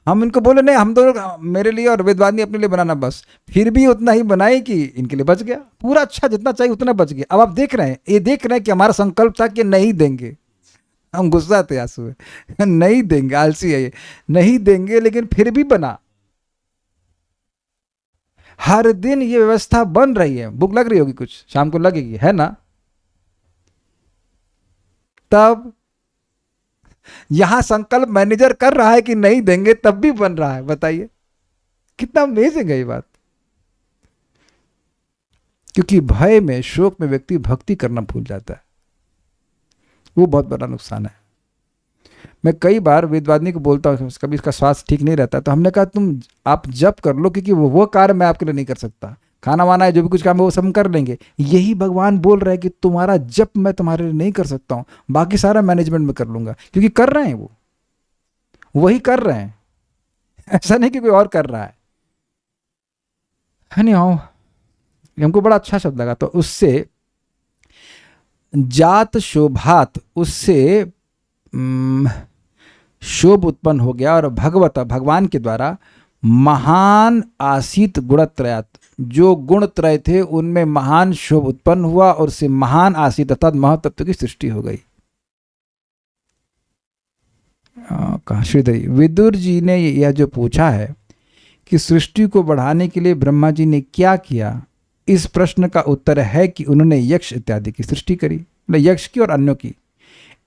हम इनको बोले नहीं, हम दोनों मेरे लिए और वेदवादी अपने लिए बनाना, बस फिर भी उतना ही बनाए कि इनके लिए बच गया पूरा। अच्छा जितना चाहिए उतना बच गया। अब आप देख रहे हैं, ये देख रहे हैं कि हमारा संकल्प था कि नहीं देंगे, हम गुस्सा थे आंसू में, नहीं देंगे, आलसी है ये, नहीं देंगे, लेकिन फिर भी बना। हर दिन ये व्यवस्था बन रही है। भूख लग रही होगी, कुछ शाम को लगेगी, है ना? तब यहां संकल्प मैनेजर कर रहा है कि नहीं देंगे, तब भी बन रहा है। बताइए कितना अमेजिंग है ये बात। क्योंकि भय में, शोक में व्यक्ति भक्ति करना भूल जाता है, वो बहुत बड़ा नुकसान है। मैं कई बार वेदवादिनी को बोलता हूँ, कभी इसका स्वास्थ्य ठीक नहीं रहता, तो हमने कहा आप जप कर लो, क्योंकि वो कार्य मैं आपके लिए नहीं कर सकता। खाना वाना है, जो भी कुछ काम है वो सब हम कर लेंगे। यही भगवान बोल रहे हैं कि तुम्हारा जप मैं तुम्हारे लिए नहीं कर सकता हूं, बाकी सारा मैनेजमेंट में कर लूंगा। क्योंकि कर रहे हैं, वो वही कर रहे हैं, ऐसा नहीं कि कोई और कर रहा है। नहीं आओ, हमको बड़ा अच्छा शब्द लगा। तो उससे जात शोभात, उससे शोभ उत्पन्न हो गया, और भगवान के द्वारा महान आसीत गुणत्रयात, जो गुण त्रय थे उनमें महान शोभ उत्पन्न हुआ, और उससे महान आसीत अर्थात महतत्व की सृष्टि हो गई। कहा श्रीधरी विदुर जी ने यह जो पूछा है कि सृष्टि को बढ़ाने के लिए ब्रह्मा जी ने क्या किया, इस प्रश्न का उत्तर है कि उन्होंने यक्ष इत्यादि की सृष्टि करी, यक्ष की और अन्यों की।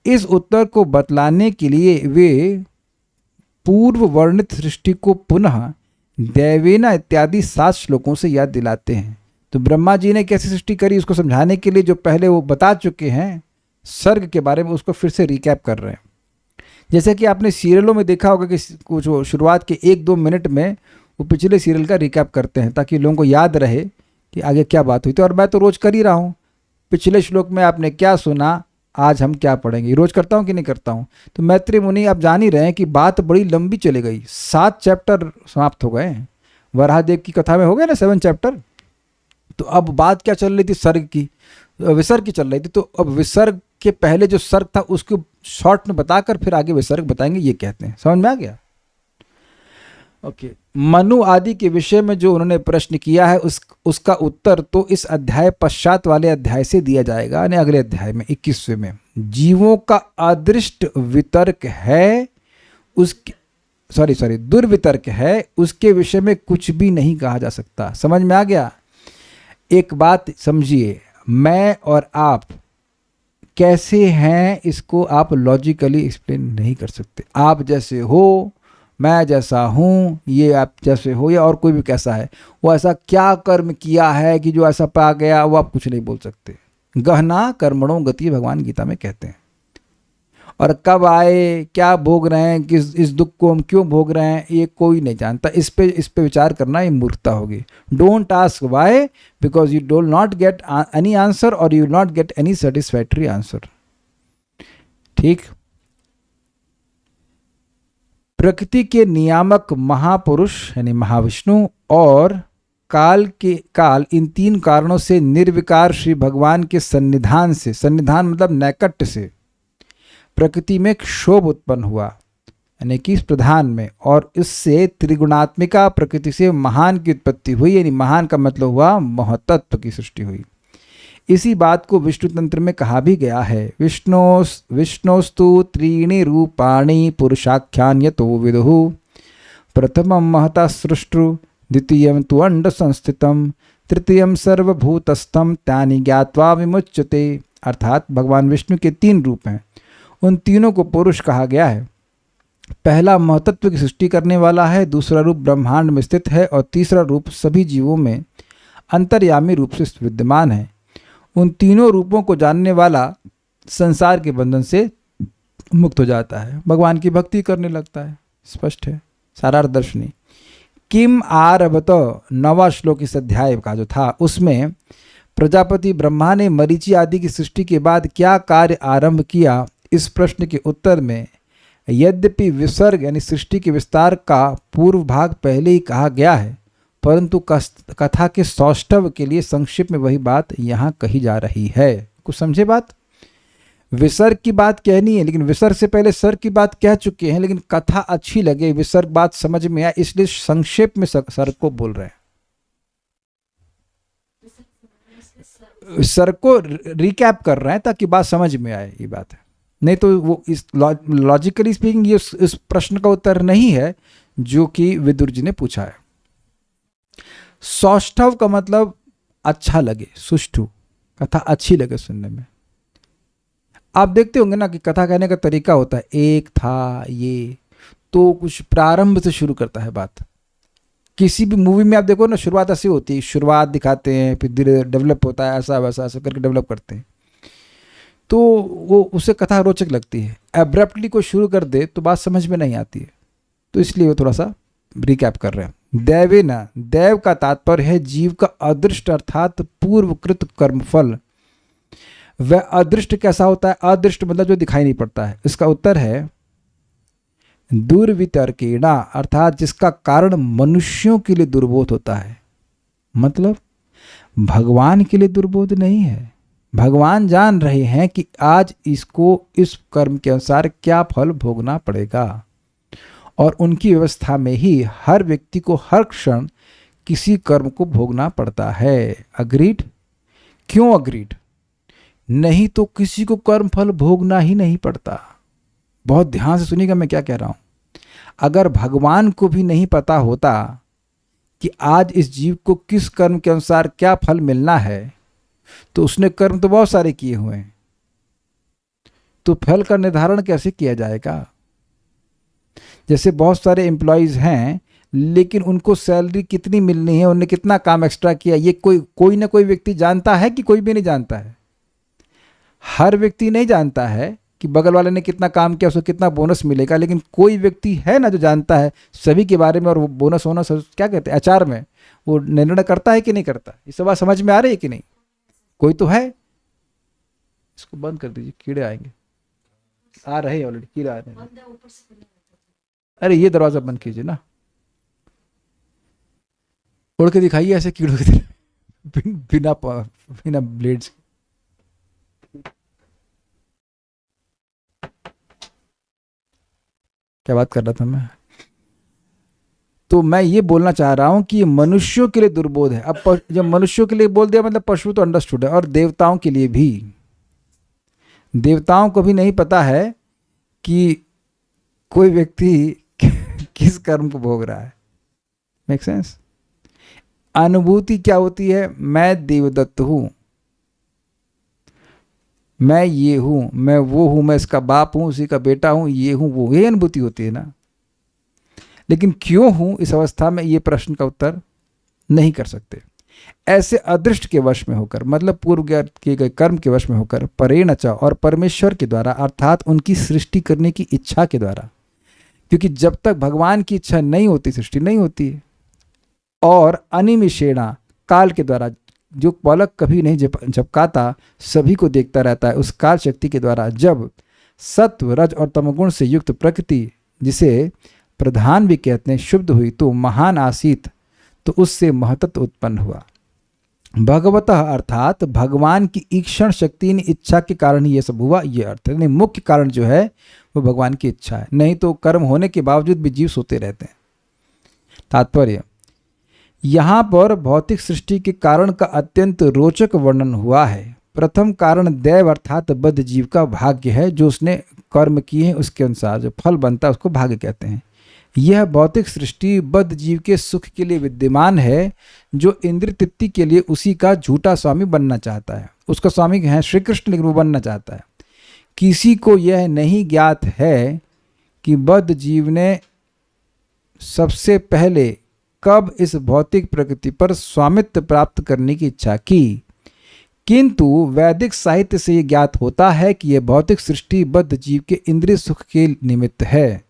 इस उत्तर को बतलाने के लिए वे पूर्व वर्णित सृष्टि को पुनः दैवेना इत्यादि 7 श्लोकों से याद दिलाते हैं। तो ब्रह्मा जी ने कैसे सृष्टि करी उसको समझाने के लिए जो पहले वो बता चुके हैं सर्ग के बारे में, उसको फिर से रिकैप कर रहे हैं। जैसे कि आपने सीरियलों में देखा होगा कि कुछ वो शुरुआत के 1-2 मिनट में वो पिछले सीरियल का रिकैप करते हैं ताकि लोगों को याद रहे कि आगे क्या बात हुई थी। और मैं तो रोज़ कर ही रहा हूँ। पिछले श्लोक में आपने क्या सुना, आज हम क्या पढ़ेंगे, रोज़ करता हूँ कि नहीं करता हूँ। तो मैत्री मुनि आप जान ही रहे हैं कि बात बड़ी लंबी चली गई, 7 चैप्टर समाप्त हो गए। वराहदेव की कथा में हो गए ना 7 चैप्टर। तो अब बात क्या चल रही थी, सर्ग की, विसर्ग की चल रही थी। तो अब विसर्ग के पहले जो सर्ग था उसको शॉर्ट में बताकर फिर आगे विसर्ग बताएंगे, ये कहते हैं। समझ में आ गया? ओके। मनु आदि के विषय में जो उन्होंने प्रश्न किया है उसका उत्तर तो इस अध्याय पश्चात वाले अध्याय से दिया जाएगा, यानी अगले अध्याय में 21वें में। जीवों का अदृष्ट वितर्क है उसके दुर्वितर्क है, उसके विषय में कुछ भी नहीं कहा जा सकता। समझ में आ गया? एक बात समझिए, मैं और आप कैसे हैं इसको आप लॉजिकली एक्सप्लेन नहीं कर सकते। आप जैसे हो, मैं जैसा हूँ, ये आप जैसे हो, या और कोई भी कैसा है, वो ऐसा क्या कर्म किया है कि जो ऐसा पा गया, वो आप कुछ नहीं बोल सकते। गहना कर्मणों गति भगवान गीता में कहते हैं। और कब आए, क्या भोग रहे हैं, किस इस दुख को हम क्यों भोग रहे हैं, ये कोई नहीं जानता। इस पे विचार करना ये मूर्खता होगी। Don't ask why, because you डोल नॉट गेट एनी आंसर और you not get any satisfactory answer. ठीक। प्रकृति के नियामक महापुरुष यानी महाविष्णु और काल इन 3 कारणों से निर्विकार श्री भगवान के सन्निधान से, सन्निधान मतलब नैकट्य से, प्रकृति में क्षोभ उत्पन्न हुआ, यानी कि इस प्रधान में, और इससे त्रिगुणात्मिका प्रकृति से महान की उत्पत्ति हुई, यानी महान का मतलब हुआ महतत्व की सृष्टि हुई। इसी बात को विष्णु तंत्र में कहा भी गया है। विष्णोस्तु त्रीणि रूपाणि पुरुषाख्यान्यतो विदुः, प्रथमं महता सृष्टु, द्वितीयं तु अंड संस्थितम, तृतीयं सर्वभूतस्थम तानि ज्ञात्वा विमुच्यते। अर्थात भगवान विष्णु के 3 रूप हैं, उन तीनों को पुरुष कहा गया है। पहला महतत्व की सृष्टि करने वाला है, दूसरा रूप ब्रह्मांड में स्थित है, और तीसरा रूप सभी जीवों में अंतर्यामी रूप से विद्यमान है। उन तीनों रूपों को जानने वाला संसार के बंधन से मुक्त हो जाता है, भगवान की भक्ति करने लगता है। स्पष्ट है, सारार्थ दर्शनी। किम आरभत 9वां श्लोक इस अध्याय का जो था, उसमें प्रजापति ब्रह्मा ने मरीचि आदि की सृष्टि के बाद क्या कार्य आरंभ किया, इस प्रश्न के उत्तर में यद्यपि विसर्ग यानी सृष्टि के विस्तार का पूर्व भाग पहले ही कहा गया है, परंतु कथा के सौष्ठव के लिए संक्षिप्त में वही बात यहाँ कही जा रही है। कुछ समझे बात? विसर्ग की बात कहनी है, लेकिन विसर्ग से पहले सर्ग की बात कह चुके हैं, लेकिन कथा अच्छी लगे, विसर्ग बात समझ में आए, इसलिए संक्षेप में सर्ग को बोल रहे हैं। सर्ग को रिकैप कर रहे हैं ताकि बात समझ में आए, ये बात है। नहीं तो वो इस लॉजिकली स्पीकिंग ये इस प्रश्न का उत्तर नहीं है जो कि विदुर जी ने पूछा है। सौष्ठव का मतलब अच्छा लगे, सुष्ठु, कथा अच्छी लगे सुनने में। आप देखते होंगे ना कि कथा कहने का तरीका होता है, एक था ये, तो कुछ प्रारंभ से शुरू करता है बात। किसी भी मूवी में आप देखो ना, शुरुआत ऐसी होती है, शुरुआत दिखाते हैं, फिर धीरे डेवलप होता है, ऐसा वैसा ऐसा करके डेवलप करते हैं, तो वो उससे कथा रोचक लगती है। एब्रप्टली को शुरू कर दे तो बात समझ में नहीं आती है, तो इसलिए वो थोड़ा सा रिकैप कर रहे हैं। दैवे न, दैव का तात्पर्य है जीव का अदृष्ट अर्थात पूर्वकृत कर्मफल। वह अदृष्ट कैसा होता है? अदृष्ट मतलब जो दिखाई नहीं पड़ता है। इसका उत्तर है दुर्वितर्केणा, अर्थात जिसका कारण मनुष्यों के लिए दुर्बोध होता है। मतलब भगवान के लिए दुर्बोध नहीं है। भगवान जान रहे हैं कि आज इसको इस कर्म के अनुसार क्या फल भोगना पड़ेगा, और उनकी व्यवस्था में ही हर व्यक्ति को हर क्षण किसी कर्म को भोगना पड़ता है। अग्रीड? क्यों अग्रीड? नहीं तो किसी को कर्म फल भोगना ही नहीं पड़ता। बहुत ध्यान से सुनिएगा मैं क्या कह रहा हूं। अगर भगवान को भी नहीं पता होता कि आज इस जीव को किस कर्म के अनुसार क्या फल मिलना है, तो उसने कर्म तो बहुत सारे किए हुए हैं, तो फल का निर्धारण कैसे किया जाएगा? जैसे बहुत सारे एम्प्लॉयज हैं, लेकिन उनको सैलरी कितनी मिलनी है, उन्होंने कितना काम एक्स्ट्रा किया, ये कोई ना कोई व्यक्ति जानता है कि कोई भी नहीं जानता है? हर व्यक्ति नहीं जानता है, कि बगल वाले ने कितना काम किया, उसको कितना बोनस मिलेगा, लेकिन कोई व्यक्ति है ना जो जानता है सभी के बारे में, और वो बोनस वोनस क्या कहते हैं एचआर में वो निर्णय करता है कि नहीं करता। ये सब बात समझ में आ रही है कि नहीं? कोई तो है। इसको बंद कर दीजिए, कीड़े आएंगे। आ रहे हैं ऑलरेडी, कीड़े आ रहे हैं। अरे ये दरवाजा बंद कीजिए ना, उड़ के दिखाइए ऐसे कीड़ों की तरह, बिना बिना ब्लेड्स। क्या बात कर रहा था मैं? तो मैं ये बोलना चाह रहा हूं कि ये मनुष्यों के लिए दुर्बोध है। अब जब मनुष्यों के लिए बोल दिया मतलब पशु तो अंडरस्टूड है, और देवताओं के लिए भी। देवताओं को भी नहीं पता है कि कोई व्यक्ति किस कर्म को भोग रहा है। Make sense? अनुभूति क्या होती है? मैं देवदत्त हूं, मैं ये हूं, मैं वो हूं, मैं इसका बाप हूं, उसी का बेटा हूं, ये हूं वो, ये अनुभूति होती है ना। लेकिन क्यों हूं इस अवस्था में, ये प्रश्न का उत्तर नहीं कर सकते। ऐसे अदृष्ट के वश में होकर, मतलब पूर्व ज्ञात किए गए कर्म के वश में होकर, परेण च, और परमेश्वर के द्वारा, अर्थात उनकी सृष्टि करने की इच्छा के द्वारा, क्योंकि जब तक भगवान की इच्छा नहीं होती सृष्टि नहीं होती है। और अनिमिषेणा, काल के द्वारा, जो पलक कभी नहीं झपकाता, सभी को देखता रहता है, उस काल शक्ति के द्वारा, जब सत्व रज और तमगुण से युक्त प्रकृति, जिसे प्रधान भी कहते हैं, शुद्ध हुई तो महान आसीत, तो उससे महतत्व उत्पन्न हुआ। भगवतः, अर्थात भगवान की ईक्षण शक्ति ने इच्छा के कारण ही यह सब हुआ, ये अर्थ है। नहीं, मुख्य कारण जो है वो भगवान की इच्छा है, नहीं तो कर्म होने के बावजूद भी जीव सोते रहते हैं। तात्पर्य, यहाँ पर भौतिक सृष्टि के कारण का अत्यंत रोचक वर्णन हुआ है। प्रथम कारण दैव अर्थात बद्ध जीव का भाग्य है, जो उसने कर्म किए हैं उसके अनुसार जो फल बनता है उसको भाग्य कहते हैं। यह भौतिक सृष्टि बद्ध जीव के सुख के लिए विद्यमान है, जो इंद्र तृप्ति के लिए उसी का झूठा स्वामी बनना चाहता है। उसका स्वामी है श्री कृष्ण, लेकिन वो बनना चाहता है। किसी को यह नहीं ज्ञात है कि बद्ध जीव ने सबसे पहले कब इस भौतिक प्रकृति पर स्वामित्व प्राप्त करने की इच्छा की, किंतु वैदिक साहित्य से यह ज्ञात होता है कि यह भौतिक सृष्टि बद्ध जीव के इंद्रिय सुख के निमित्त है।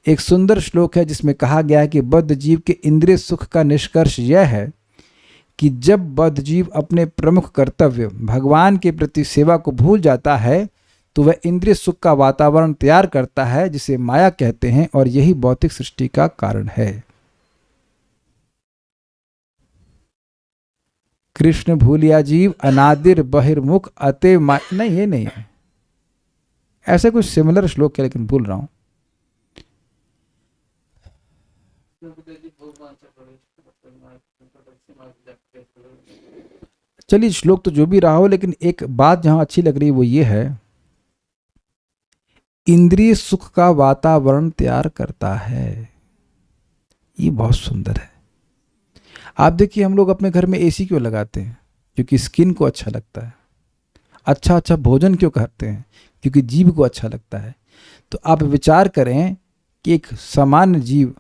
एक सुंदर श्लोक है जिसमें कहा गया है कि बद्ध जीव के इंद्रिय सुख का निष्कर्ष यह है कि जब बद्ध जीव अपने प्रमुख कर्तव्य भगवान के प्रति सेवा को भूल जाता है, तो वह इंद्रिय सुख का वातावरण तैयार करता है, जिसे माया कहते हैं, और यही भौतिक सृष्टि का कारण है। कृष्ण भूलिया जीव अनादिर बहिर्मुख अतएव नहीं, ये नहीं है। ऐसे कुछ सिमिलर श्लोक है, लेकिन भूल रहा हूं। चलिए, श्लोक तो जो भी रहा हो, लेकिन एक बात जहां अच्छी लग रही है वो ये है, इंद्रिय सुख का वातावरण तैयार करता है। ये बहुत सुंदर है। आप देखिए, हम लोग अपने घर में एसी क्यों लगाते हैं? क्योंकि स्किन को अच्छा लगता है। अच्छा अच्छा भोजन क्यों करते हैं? क्योंकि जीभ को अच्छा लगता है। तो आप विचार करें कि एक सामान्य जीव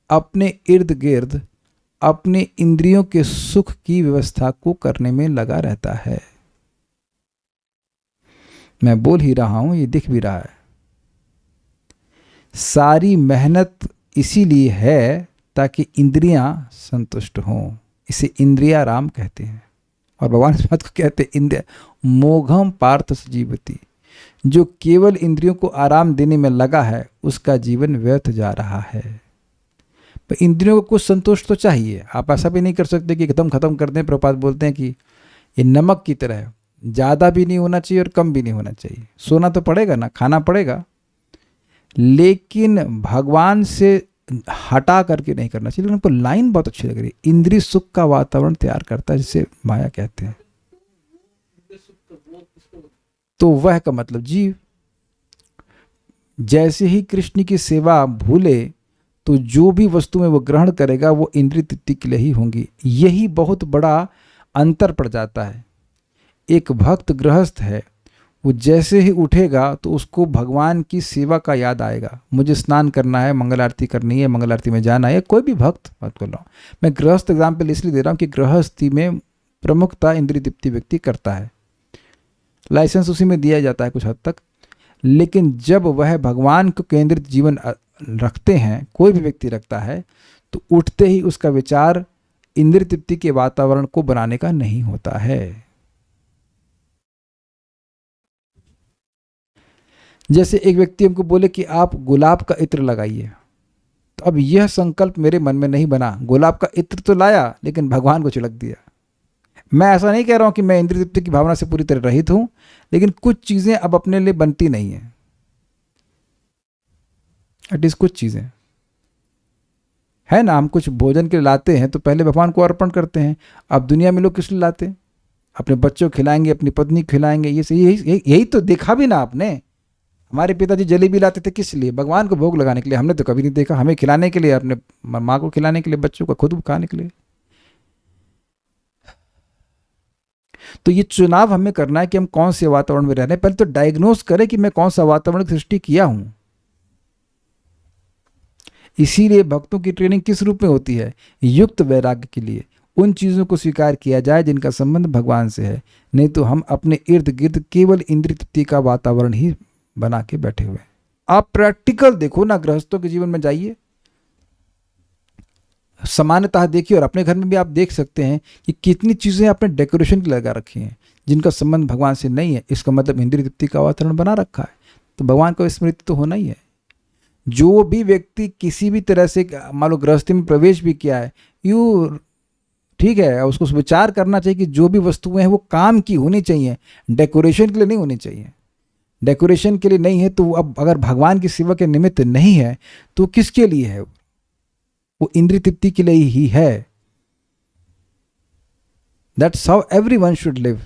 अपने इर्द गिर्द अपने इंद्रियों के सुख की व्यवस्था को करने में लगा रहता है। मैं बोल ही रहा हूं, ये दिख भी रहा है। सारी मेहनत इसीलिए है ताकि इंद्रियां संतुष्ट हों। इसे इंद्रियाराम कहते हैं। और भगवान इस बात को कहते हैं, इंद्रिय मोघम पार्थ सजीवती, जो केवल इंद्रियों को आराम देने में लगा है उसका जीवन व्यर्थ जा रहा है। पर इंद्रियों को कुछ संतोष तो चाहिए। आप ऐसा भी नहीं कर सकते कि एकदम खत्म कर दें। प्रभुपाद बोलते हैं कि ये नमक की तरह है, ज़्यादा भी नहीं होना चाहिए और कम भी नहीं होना चाहिए। सोना तो पड़ेगा ना, खाना पड़ेगा, लेकिन भगवान से हटा करके नहीं करना चाहिए। लेकिन उनको लाइन बहुत अच्छी लग रही है, इंद्रिय सुख का वातावरण तैयार करता है, जिसे माया कहते हैं। तो वह का मतलब जीव जैसे ही कृष्ण की सेवा भूले, तो जो भी वस्तुएं वो ग्रहण करेगा वो इंद्रिय तृप्ति के लिए ही होंगी। यही बहुत बड़ा अंतर पड़ जाता है। एक भक्त गृहस्थ है, वो जैसे ही उठेगा तो उसको भगवान की सेवा का याद आएगा। मुझे स्नान करना है, मंगल आरती करनी है, मंगल आरती में जाना है। कोई भी भक्त बात कर रहा हूँ मैं, गृहस्थ एग्जाम्पल इसलिए दे रहा हूँ कि गृहस्थी में प्रमुखता इंद्रिय तृप्ति व्यक्ति करता है। लाइसेंस उसी में दिया जाता है कुछ हद तक, लेकिन जब वह भगवान को केंद्रित जीवन रखते हैं, कोई भी व्यक्ति रखता है, तो उठते ही उसका विचार इंद्रिय तृप्ति के वातावरण को बनाने का नहीं होता है। जैसे एक व्यक्ति हमको बोले कि आप गुलाब का इत्र लगाइए, तो अब यह संकल्प मेरे मन में नहीं बना, गुलाब का इत्र तो लाया लेकिन भगवान को छिड़क दिया। मैं ऐसा नहीं कह रहा हूं कि मैं इंद्रिय तृप्ति की भावना से पूरी तरह रहित हूं, लेकिन कुछ चीजें अब अपने लिए बनती नहीं है, एटलीस्ट कुछ चीजें है ना। हम कुछ भोजन के लिए लाते हैं तो पहले भगवान को अर्पण करते हैं। अब दुनिया में लोग किस लिए लाते हैं? अपने बच्चों को खिलाएंगे, अपनी पत्नी को खिलाएंगे। यही तो देखा भी ना आपने। हमारे पिताजी जलेबी लाते थे किस लिए? भगवान को भोग लगाने के लिए। हमने तो कभी नहीं देखा हमें खिलाने के लिए, अपने माँ को खिलाने के लिए, बच्चों को खुद खाने के लिए। तो ये चुनाव हमें करना है कि हम कौन से वातावरण में रह रहे हैं। पहले तो डायग्नोज करें कि मैं कौन सा वातावरण की सृष्टि किया हूं। इसीलिए भक्तों की ट्रेनिंग किस रूप में होती है? युक्त वैराग्य के लिए। उन चीजों को स्वीकार किया जाए जिनका संबंध भगवान से है, नहीं तो हम अपने इर्द गिर्द केवल इंद्रिय तृप्ति का वातावरण ही बना के बैठे हुए। आप प्रैक्टिकल देखो ना, गृहस्थों के जीवन में जाइए, सामान्यतः देखिए, और अपने घर में भी आप देख सकते हैं कि कितनी चीजें आपने डेकोरेशन की लगा रखी हैं जिनका संबंध भगवान से नहीं है। इसका मतलब इंद्रिय तृप्ति का वातावरण बना रखा है, तो भगवान का स्मृति तो होना ही है। जो भी व्यक्ति किसी भी तरह से मान लो गृहस्थी में प्रवेश भी किया है, यू ठीक है, उसको विचार करना चाहिए कि जो भी वस्तुएं हैं वो काम की होनी चाहिए, डेकोरेशन के लिए नहीं होनी चाहिए। डेकोरेशन के लिए नहीं है तो अब अगर भगवान की सेवा के निमित्त नहीं है तो किसके लिए है? वो इंद्रिय तृप्ति के लिए ही है। That's how everyone should live.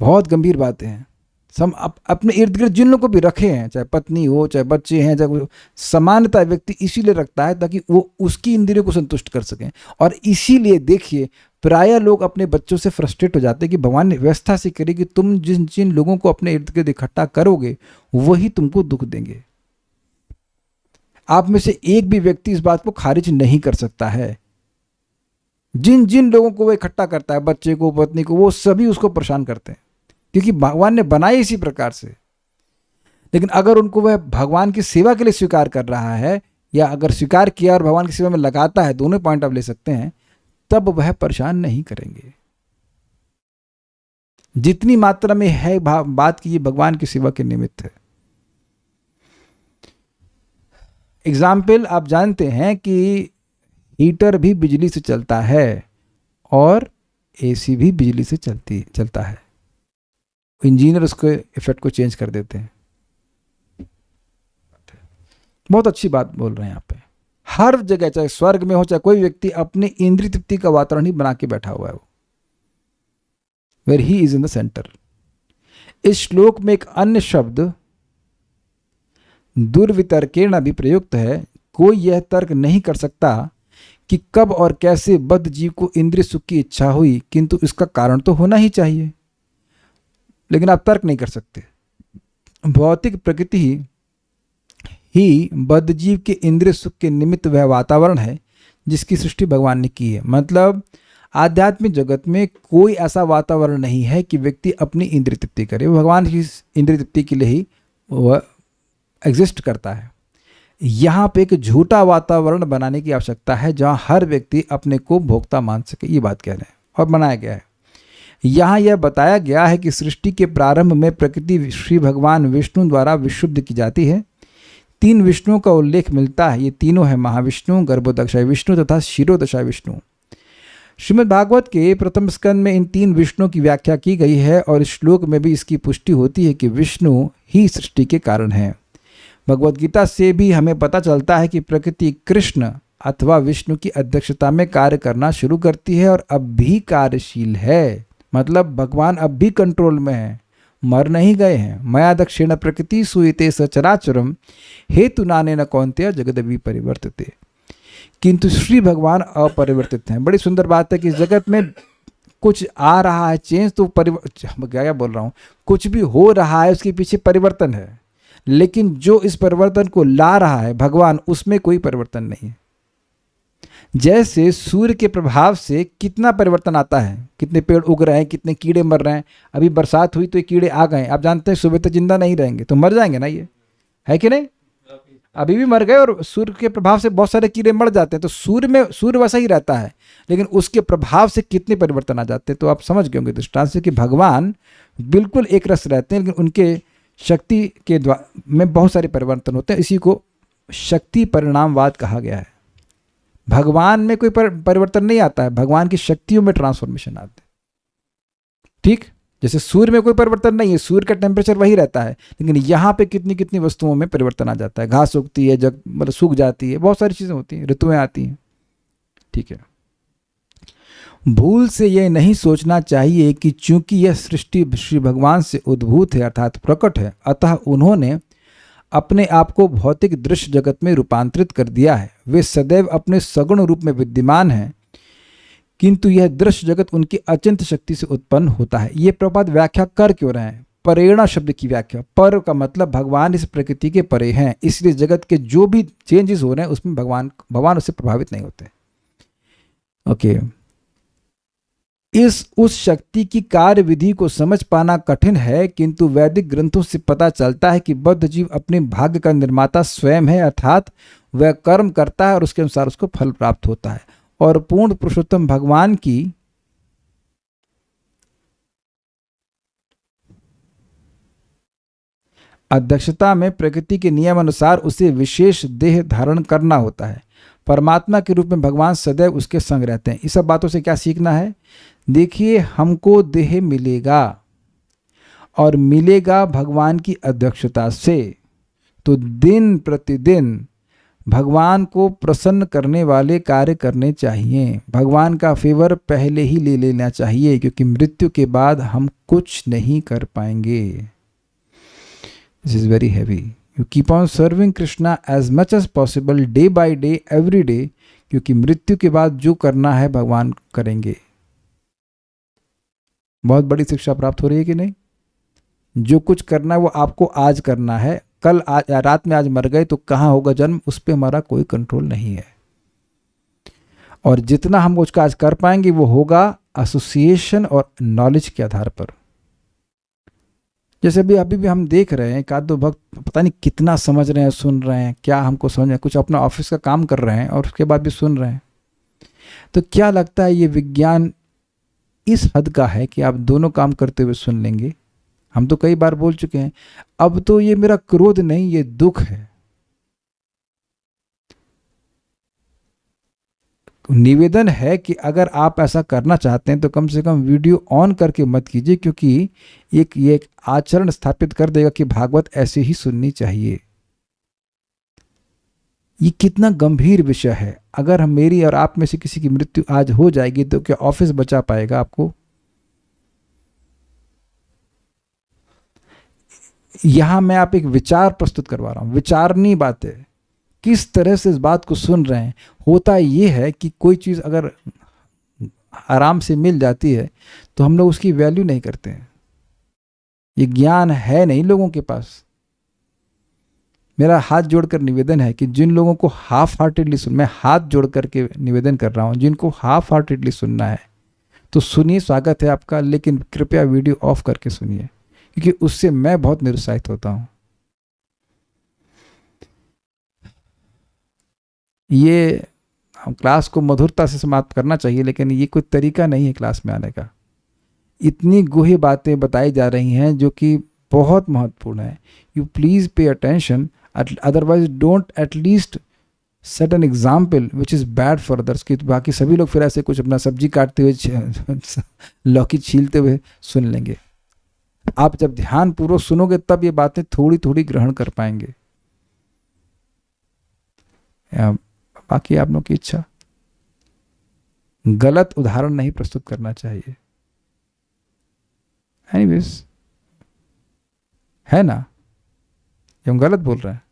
बहुत गंभीर बातें हैं। हम अपने इर्द गिर्द जिन लोगों को भी रखे हैं, चाहे पत्नी हो, चाहे बच्चे हैं, चाहे समानता व्यक्ति इसीलिए रखता है ताकि वो उसकी इंद्रियों को संतुष्ट कर सकें। और इसीलिए देखिए प्राय लोग अपने बच्चों से फ्रस्ट्रेट हो जाते हैं कि भगवान ने व्यवस्था से करी कि तुम जिन जिन लोगों को अपने इर्द गिर्द इकट्ठा करोगे वही तुमको दुख देंगे। आप में से एक भी व्यक्ति इस बात को खारिज नहीं कर सकता है। जिन जिन लोगों को वो इकट्ठा करता है, बच्चे को, पत्नी को, वो सभी उसको परेशान करते हैं क्योंकि भगवान ने बनाए इसी प्रकार से। लेकिन अगर उनको वह भगवान की सेवा के लिए स्वीकार कर रहा है, या अगर स्वीकार किया और भगवान की सेवा में लगाता है, दोनों पॉइंट आप ले सकते हैं, तब वह परेशान नहीं करेंगे। जितनी मात्रा में है बात की, ये भगवान की सेवा के निमित्त है। एग्जाम्पल, आप जानते हैं कि हीटर भी बिजली से चलता है और एसी भी बिजली से चलता है। इंजीनियर उसके इफेक्ट को चेंज कर देते हैं। बहुत अच्छी बात बोल रहे हैं यहाँ पे। हर जगह, चाहे स्वर्ग में हो चाहे कोई व्यक्ति, अपने इंद्रिय तृप्ति का वातावरण ही बना के बैठा हुआ है वो, where he is in the centre. इस श्लोक में एक अन्य शब्द दुर्वितर्केण भी प्रयुक्त है। कोई यह तर्क नहीं कर सकता कि कब और कैसे बद्ध जीव को इंद्रिय सुख की इच्छा हुई, किंतु इसका कारण तो होना ही चाहिए। लेकिन आप तर्क नहीं कर सकते। भौतिक प्रकृति ही बद्ध जीव के इंद्रिय सुख के निमित्त वह वातावरण है जिसकी सृष्टि भगवान ने की है। मतलब आध्यात्मिक जगत में कोई ऐसा वातावरण नहीं है कि व्यक्ति अपनी इंद्रिय तृप्ति करे, वो भगवान की इंद्रिय तृप्ति के लिए ही वह एग्जिस्ट करता है। यहाँ पे एक झूठा वातावरण बनाने की आवश्यकता है जहाँ हर व्यक्ति अपने को भोक्ता मान सके, ये बात कह रहे हैं, और बनाया गया है। यहाँ यह बताया गया है कि सृष्टि के प्रारंभ में प्रकृति श्री भगवान विष्णु द्वारा विशुद्ध की जाती है। 3 विष्णुओं का उल्लेख मिलता है। ये तीनों है महाविष्णु, गर्भोदक्षाय विष्णु तथा शिरोदशाय विष्णु। श्रीमद् भागवत के प्रथम स्कंद में इन 3 विष्णुओं की व्याख्या की गई है और इस श्लोक में भी इसकी पुष्टि होती है कि विष्णु ही सृष्टि के कारण है। भगवद गीता से भी हमें पता चलता है कि प्रकृति कृष्ण अथवा विष्णु की अध्यक्षता में कार्य करना शुरू करती है और अब भी कार्यशील है। मतलब भगवान अब भी कंट्रोल में है, मर नहीं गए हैं। मया दक्षिण प्रकृति सुयते सचराचरम हेतु नाने न कौन्तेय जगदवि परिवर्तिते। किंतु श्री भगवान अपरिवर्तित हैं। बड़ी सुंदर बात है कि जगत में कुछ आ रहा है चेंज, तो क्या बोल रहा हूँ, कुछ भी हो रहा है उसके पीछे परिवर्तन है, लेकिन जो इस परिवर्तन को ला रहा है भगवान, उसमें कोई परिवर्तन नहीं है। जैसे सूर्य के प्रभाव से कितना परिवर्तन आता है, कितने पेड़ उग रहे हैं, कितने कीड़े मर रहे हैं। अभी बरसात हुई तो ये कीड़े आ गए, आप जानते हैं सुबह तक जिंदा नहीं रहेंगे, तो मर जाएंगे ना, ये है कि नहीं? अभी भी मर गए, और सूर्य के प्रभाव से बहुत सारे कीड़े मर जाते हैं। तो सूर्य वैसा ही रहता है, लेकिन उसके प्रभाव से कितने परिवर्तन आ जाते हैं। तो आप समझ गए होंगे दृष्टांत से कि भगवान बिल्कुल एक रस रहते हैं, लेकिन उनके शक्ति के द्वारा में बहुत सारे परिवर्तन होते हैं। इसी को शक्ति परिणामवाद कहा गया है। भगवान में कोई परिवर्तन नहीं आता है, भगवान की शक्तियों में ट्रांसफॉर्मेशन आते हैं। ठीक, जैसे सूर्य में कोई परिवर्तन नहीं है, सूर्य का टेम्परेचर वही रहता है, लेकिन यहाँ पे कितनी कितनी वस्तुओं में परिवर्तन आ जाता है। घास उगती है, जग मतलब सूख जाती है, बहुत सारी चीज़ें होती हैं, ऋतुएं आती हैं। ठीक है, भूल से यह नहीं सोचना चाहिए कि चूंकि यह सृष्टि श्री भगवान से उद्भूत है अर्थात प्रकट है, अतः उन्होंने अपने आप को भौतिक दृश्य जगत में रूपांतरित कर दिया है। वे सदैव अपने सगुण रूप में विद्यमान हैं, किंतु यह दृश्य जगत उनकी अचिंत शक्ति से उत्पन्न होता है। ये प्रपात व्याख्या कर क्यों रहे हैं? प्रेरणा शब्द की व्याख्या। पर का मतलब भगवान इस प्रकृति के परे हैं, इसलिए जगत के जो भी चेंजेस हो रहे हैं उसमें भगवान उससे प्रभावित नहीं होते। ओके, उस शक्ति की कार्य विधि को समझ पाना कठिन है, किंतु वैदिक ग्रंथों से पता चलता है कि बद्ध जीव अपने भाग्य का निर्माता स्वयं है, अर्थात वह कर्म करता है और उसके अनुसार उसको फल प्राप्त होता है। और पूर्ण पुरुषोत्तम भगवान की अध्यक्षता में प्रकृति के नियम अनुसार उसे विशेष देह धारण करना होता है। परमात्मा के रूप में भगवान सदैव उसके संग रहते हैं। इस सब बातों से क्या सीखना है? देखिए, हमको देह मिलेगा और मिलेगा भगवान की अध्यक्षता से, तो दिन प्रतिदिन भगवान को प्रसन्न करने वाले कार्य करने चाहिए। भगवान का फेवर पहले ही ले लेना चाहिए, क्योंकि मृत्यु के बाद हम कुछ नहीं कर पाएंगे। This is very heavy. You keep on serving Krishna as much as possible, day by day, every day, क्योंकि मृत्यु के बाद जो करना है भगवान करेंगे। बहुत बड़ी शिक्षा प्राप्त हो रही है कि नहीं? जो कुछ करना है वो आपको आज करना है। कल रात में आज मर गए तो कहाँ होगा जन्म, उस पर हमारा कोई कंट्रोल नहीं है। और जितना हम उसका आज कर पाएंगे वो होगा एसोसिएशन और नॉलेज के आधार पर। जैसे अभी भी हम देख रहे हैं, एक आध दो भक्त पता नहीं कितना समझ रहे हैं, सुन रहे हैं, क्या हमको समझ रहे हैं, कुछ अपना ऑफिस का काम कर रहे हैं और उसके बाद भी सुन रहे हैं। तो क्या लगता है ये विज्ञान इस हद का है कि आप दोनों काम करते हुए सुन लेंगे? हम तो कई बार बोल चुके हैं, अब तो ये मेरा क्रोध नहीं, ये दुख है। निवेदन है कि अगर आप ऐसा करना चाहते हैं तो कम से कम वीडियो ऑन करके मत कीजिए, क्योंकि ये एक आचरण स्थापित कर देगा कि भागवत ऐसे ही सुननी चाहिए। ये कितना गंभीर विषय है। अगर हम मेरी और आप में से किसी की मृत्यु आज हो जाएगी तो क्या ऑफिस बचा पाएगा आपको? यहां मैं आप एक विचार प्रस्तुत करवा रहा हूं, विचारनी बात है। किस तरह से इस बात को सुन रहे हैं। होता यह है कि कोई चीज़ अगर आराम से मिल जाती है तो हम लोग उसकी वैल्यू नहीं करते हैं। ये ज्ञान है नहीं लोगों के पास। मेरा हाथ जोड़कर निवेदन है कि जिन लोगों को हाफ हार्टेडली मैं हाथ जोड़ करके निवेदन कर रहा हूं, जिनको हाफ हार्टेडली सुनना है तो सुनिए, स्वागत है आपका, लेकिन कृपया वीडियो ऑफ करके सुनिए, क्योंकि उससे मैं बहुत निरुत्साहित होता हूं। ये क्लास को मधुरता से समाप्त करना चाहिए, लेकिन ये कोई तरीका नहीं है क्लास में आने का। इतनी गूढ़ी बातें बताई जा रही हैं जो कि बहुत महत्वपूर्ण है। You please pay attention, otherwise don't at least set an example which is bad for others. कि बाकी सभी लोग फिर ऐसे कुछ अपना सब्जी काटते हुए लौकी छीलते हुए सुन लेंगे। आप जब ध्यान पूर्वक सुनोगे तब ये बातें थोड़ी थोड़ी ग्रहण कर पाएंगे। बाकी आप लोग की इच्छा। गलत उदाहरण नहीं प्रस्तुत करना चाहिए। एनीवेज, है ना, ये हम गलत बोल रहे हैं।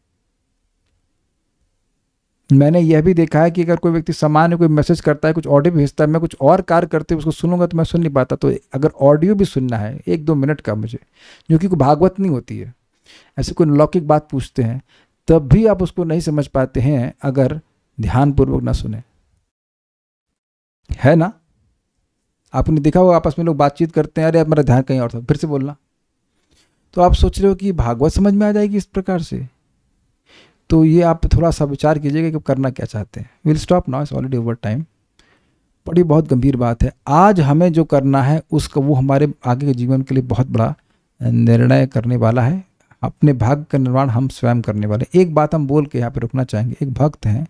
मैंने यह भी देखा है कि अगर कोई व्यक्ति सामान्य कोई मैसेज करता है, कुछ ऑडियो भेजता है, मैं कुछ और कार्य करते हुए उसको सुनूंगा तो मैं सुन नहीं पाता। तो अगर ऑडियो भी सुनना है 1-2 मिनट का मुझे, जो कि कोई भागवत नहीं होती है, ऐसे कोई लौकिक बात पूछते हैं, तब भी आप उसको नहीं समझ पाते हैं अगर ध्यानपूर्वक ना सुने। है ना? आपने देखा होगा आपस में लोग बातचीत करते हैं, अरे अब मेरा ध्यान कहीं और था, फिर से बोलना। तो आप सोच रहे हो कि भागवत समझ में आ जाएगी इस प्रकार से? तो ये आप थोड़ा सा विचार कीजिएगा कि करना क्या चाहते हैं। Will stop now, it's already over time. बड़ी बहुत गंभीर बात है। आज हमें जो करना है उसका वो हमारे आगे के जीवन के लिए बहुत बड़ा निर्णय करने वाला है। अपने भाग्य का निर्माण हम स्वयं करने वाले। एक बात हम बोल के यहाँ पे रुकना चाहेंगे। एक भक्त हैं,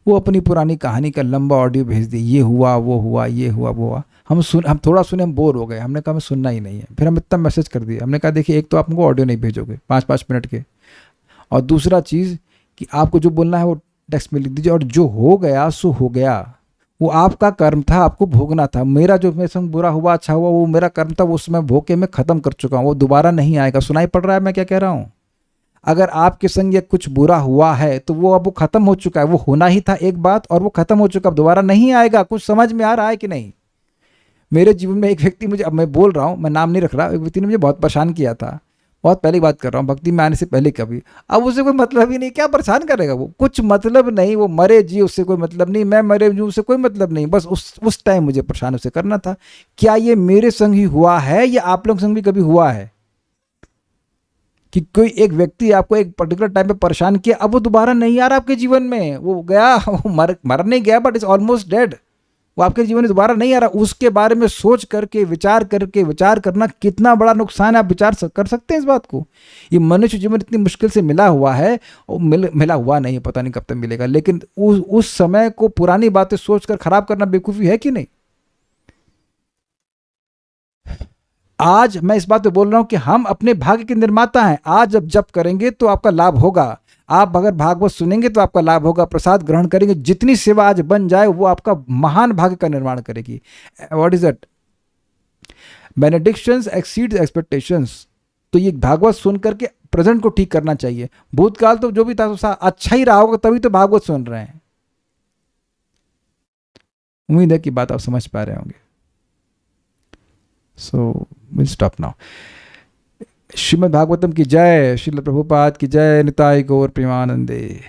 वो अपनी पुरानी कहानी का लंबा ऑडियो भेज दिए, ये हुआ वो हुआ ये हुआ वो हुआ। हम थोड़ा सुने, हम बोर हो गए, हमने कहा हमें सुनना ही नहीं है। फिर हम इतना मैसेज कर दिए, हमने कहा देखिए एक तो आप हमको ऑडियो नहीं भेजोगे 5-5 मिनट के, और दूसरा चीज़ कि आपको जो बोलना है वो टेक्स्ट में लिख दीजिए, और जो हो गया सो हो गया, वो आपका कर्म था, आपको भोगना था। मेरा जो मेरे संग बुरा हुआ अच्छा हुआ वो मेरा कर्म था, वो उसमें भोग के मैं ख़त्म कर चुका हूँ, वो दोबारा नहीं आएगा। सुनाई पड़ रहा है मैं क्या कह रहा हूँ? अगर आपके संग ये कुछ बुरा हुआ है तो वो अब वो ख़त्म हो चुका है, वो होना ही था एक बात, और वो ख़त्म हो चुका, अब दोबारा नहीं आएगा। कुछ समझ में आ रहा है कि नहीं? मेरे जीवन में एक व्यक्ति मुझे, अब मैं बोल रहा हूँ, मैं नाम नहीं रख रहा, एक व्यक्ति ने मुझे बहुत परेशान किया था। बहुत पहले की बात कर रहा हूँ, भक्ति में आने से पहले कभी। अब उसे कोई मतलब ही नहीं, क्या परेशान करेगा वो? कुछ मतलब नहीं, वो मरे जी उससे कोई मतलब नहीं, मैं मरे जी उससे कोई मतलब नहीं। बस उस टाइम मुझे परेशान उसे करना था। क्या ये मेरे संग ही हुआ है या आप लोग संग भी कभी हुआ है कि कोई एक व्यक्ति आपको एक पर्टिकुलर टाइम पे परेशान किया, अब वो दोबारा नहीं आ रहा आपके जीवन में, वो गया, वो मर नहीं गया बट इट्स ऑलमोस्ट डेड, वो आपके जीवन में दोबारा नहीं आ रहा। उसके बारे में सोच करके विचार करना कितना बड़ा नुकसान है। आप विचार कर सकते हैं इस बात को? ये मनुष्य जीवन इतनी मुश्किल से मिला हुआ है, और मिला हुआ नहीं है, पता नहीं कब तक मिलेगा, लेकिन उस समय को पुरानी बातें सोचकर खराब करना बेवकूफ़ी है कि नहीं? आज मैं इस बात पे बोल रहा हूं कि हम अपने भाग्य के निर्माता हैं। आज जब जप करेंगे तो आपका लाभ होगा। आप अगर भागवत सुनेंगे तो आपका लाभ होगा। प्रसाद ग्रहण करेंगे, जितनी सेवा आज बन जाए वो आपका महान भाग्य का निर्माण करेगी। What is it? Benedictions exceeds expectations. तो ये भागवत सुन करके प्रेजेंट को ठीक करना चाहिए। भूतकाल तो जो भी था अच्छा ही रहा होगा, तभी तो भागवत सुन रहे हैं। उम्मीद है कि बात आप समझ पा रहे होंगे। So will stop now. Shrimad Bhagavatam की जय, श्रील प्रभुपाद की जय, निताय गौर प्रेमानंदे।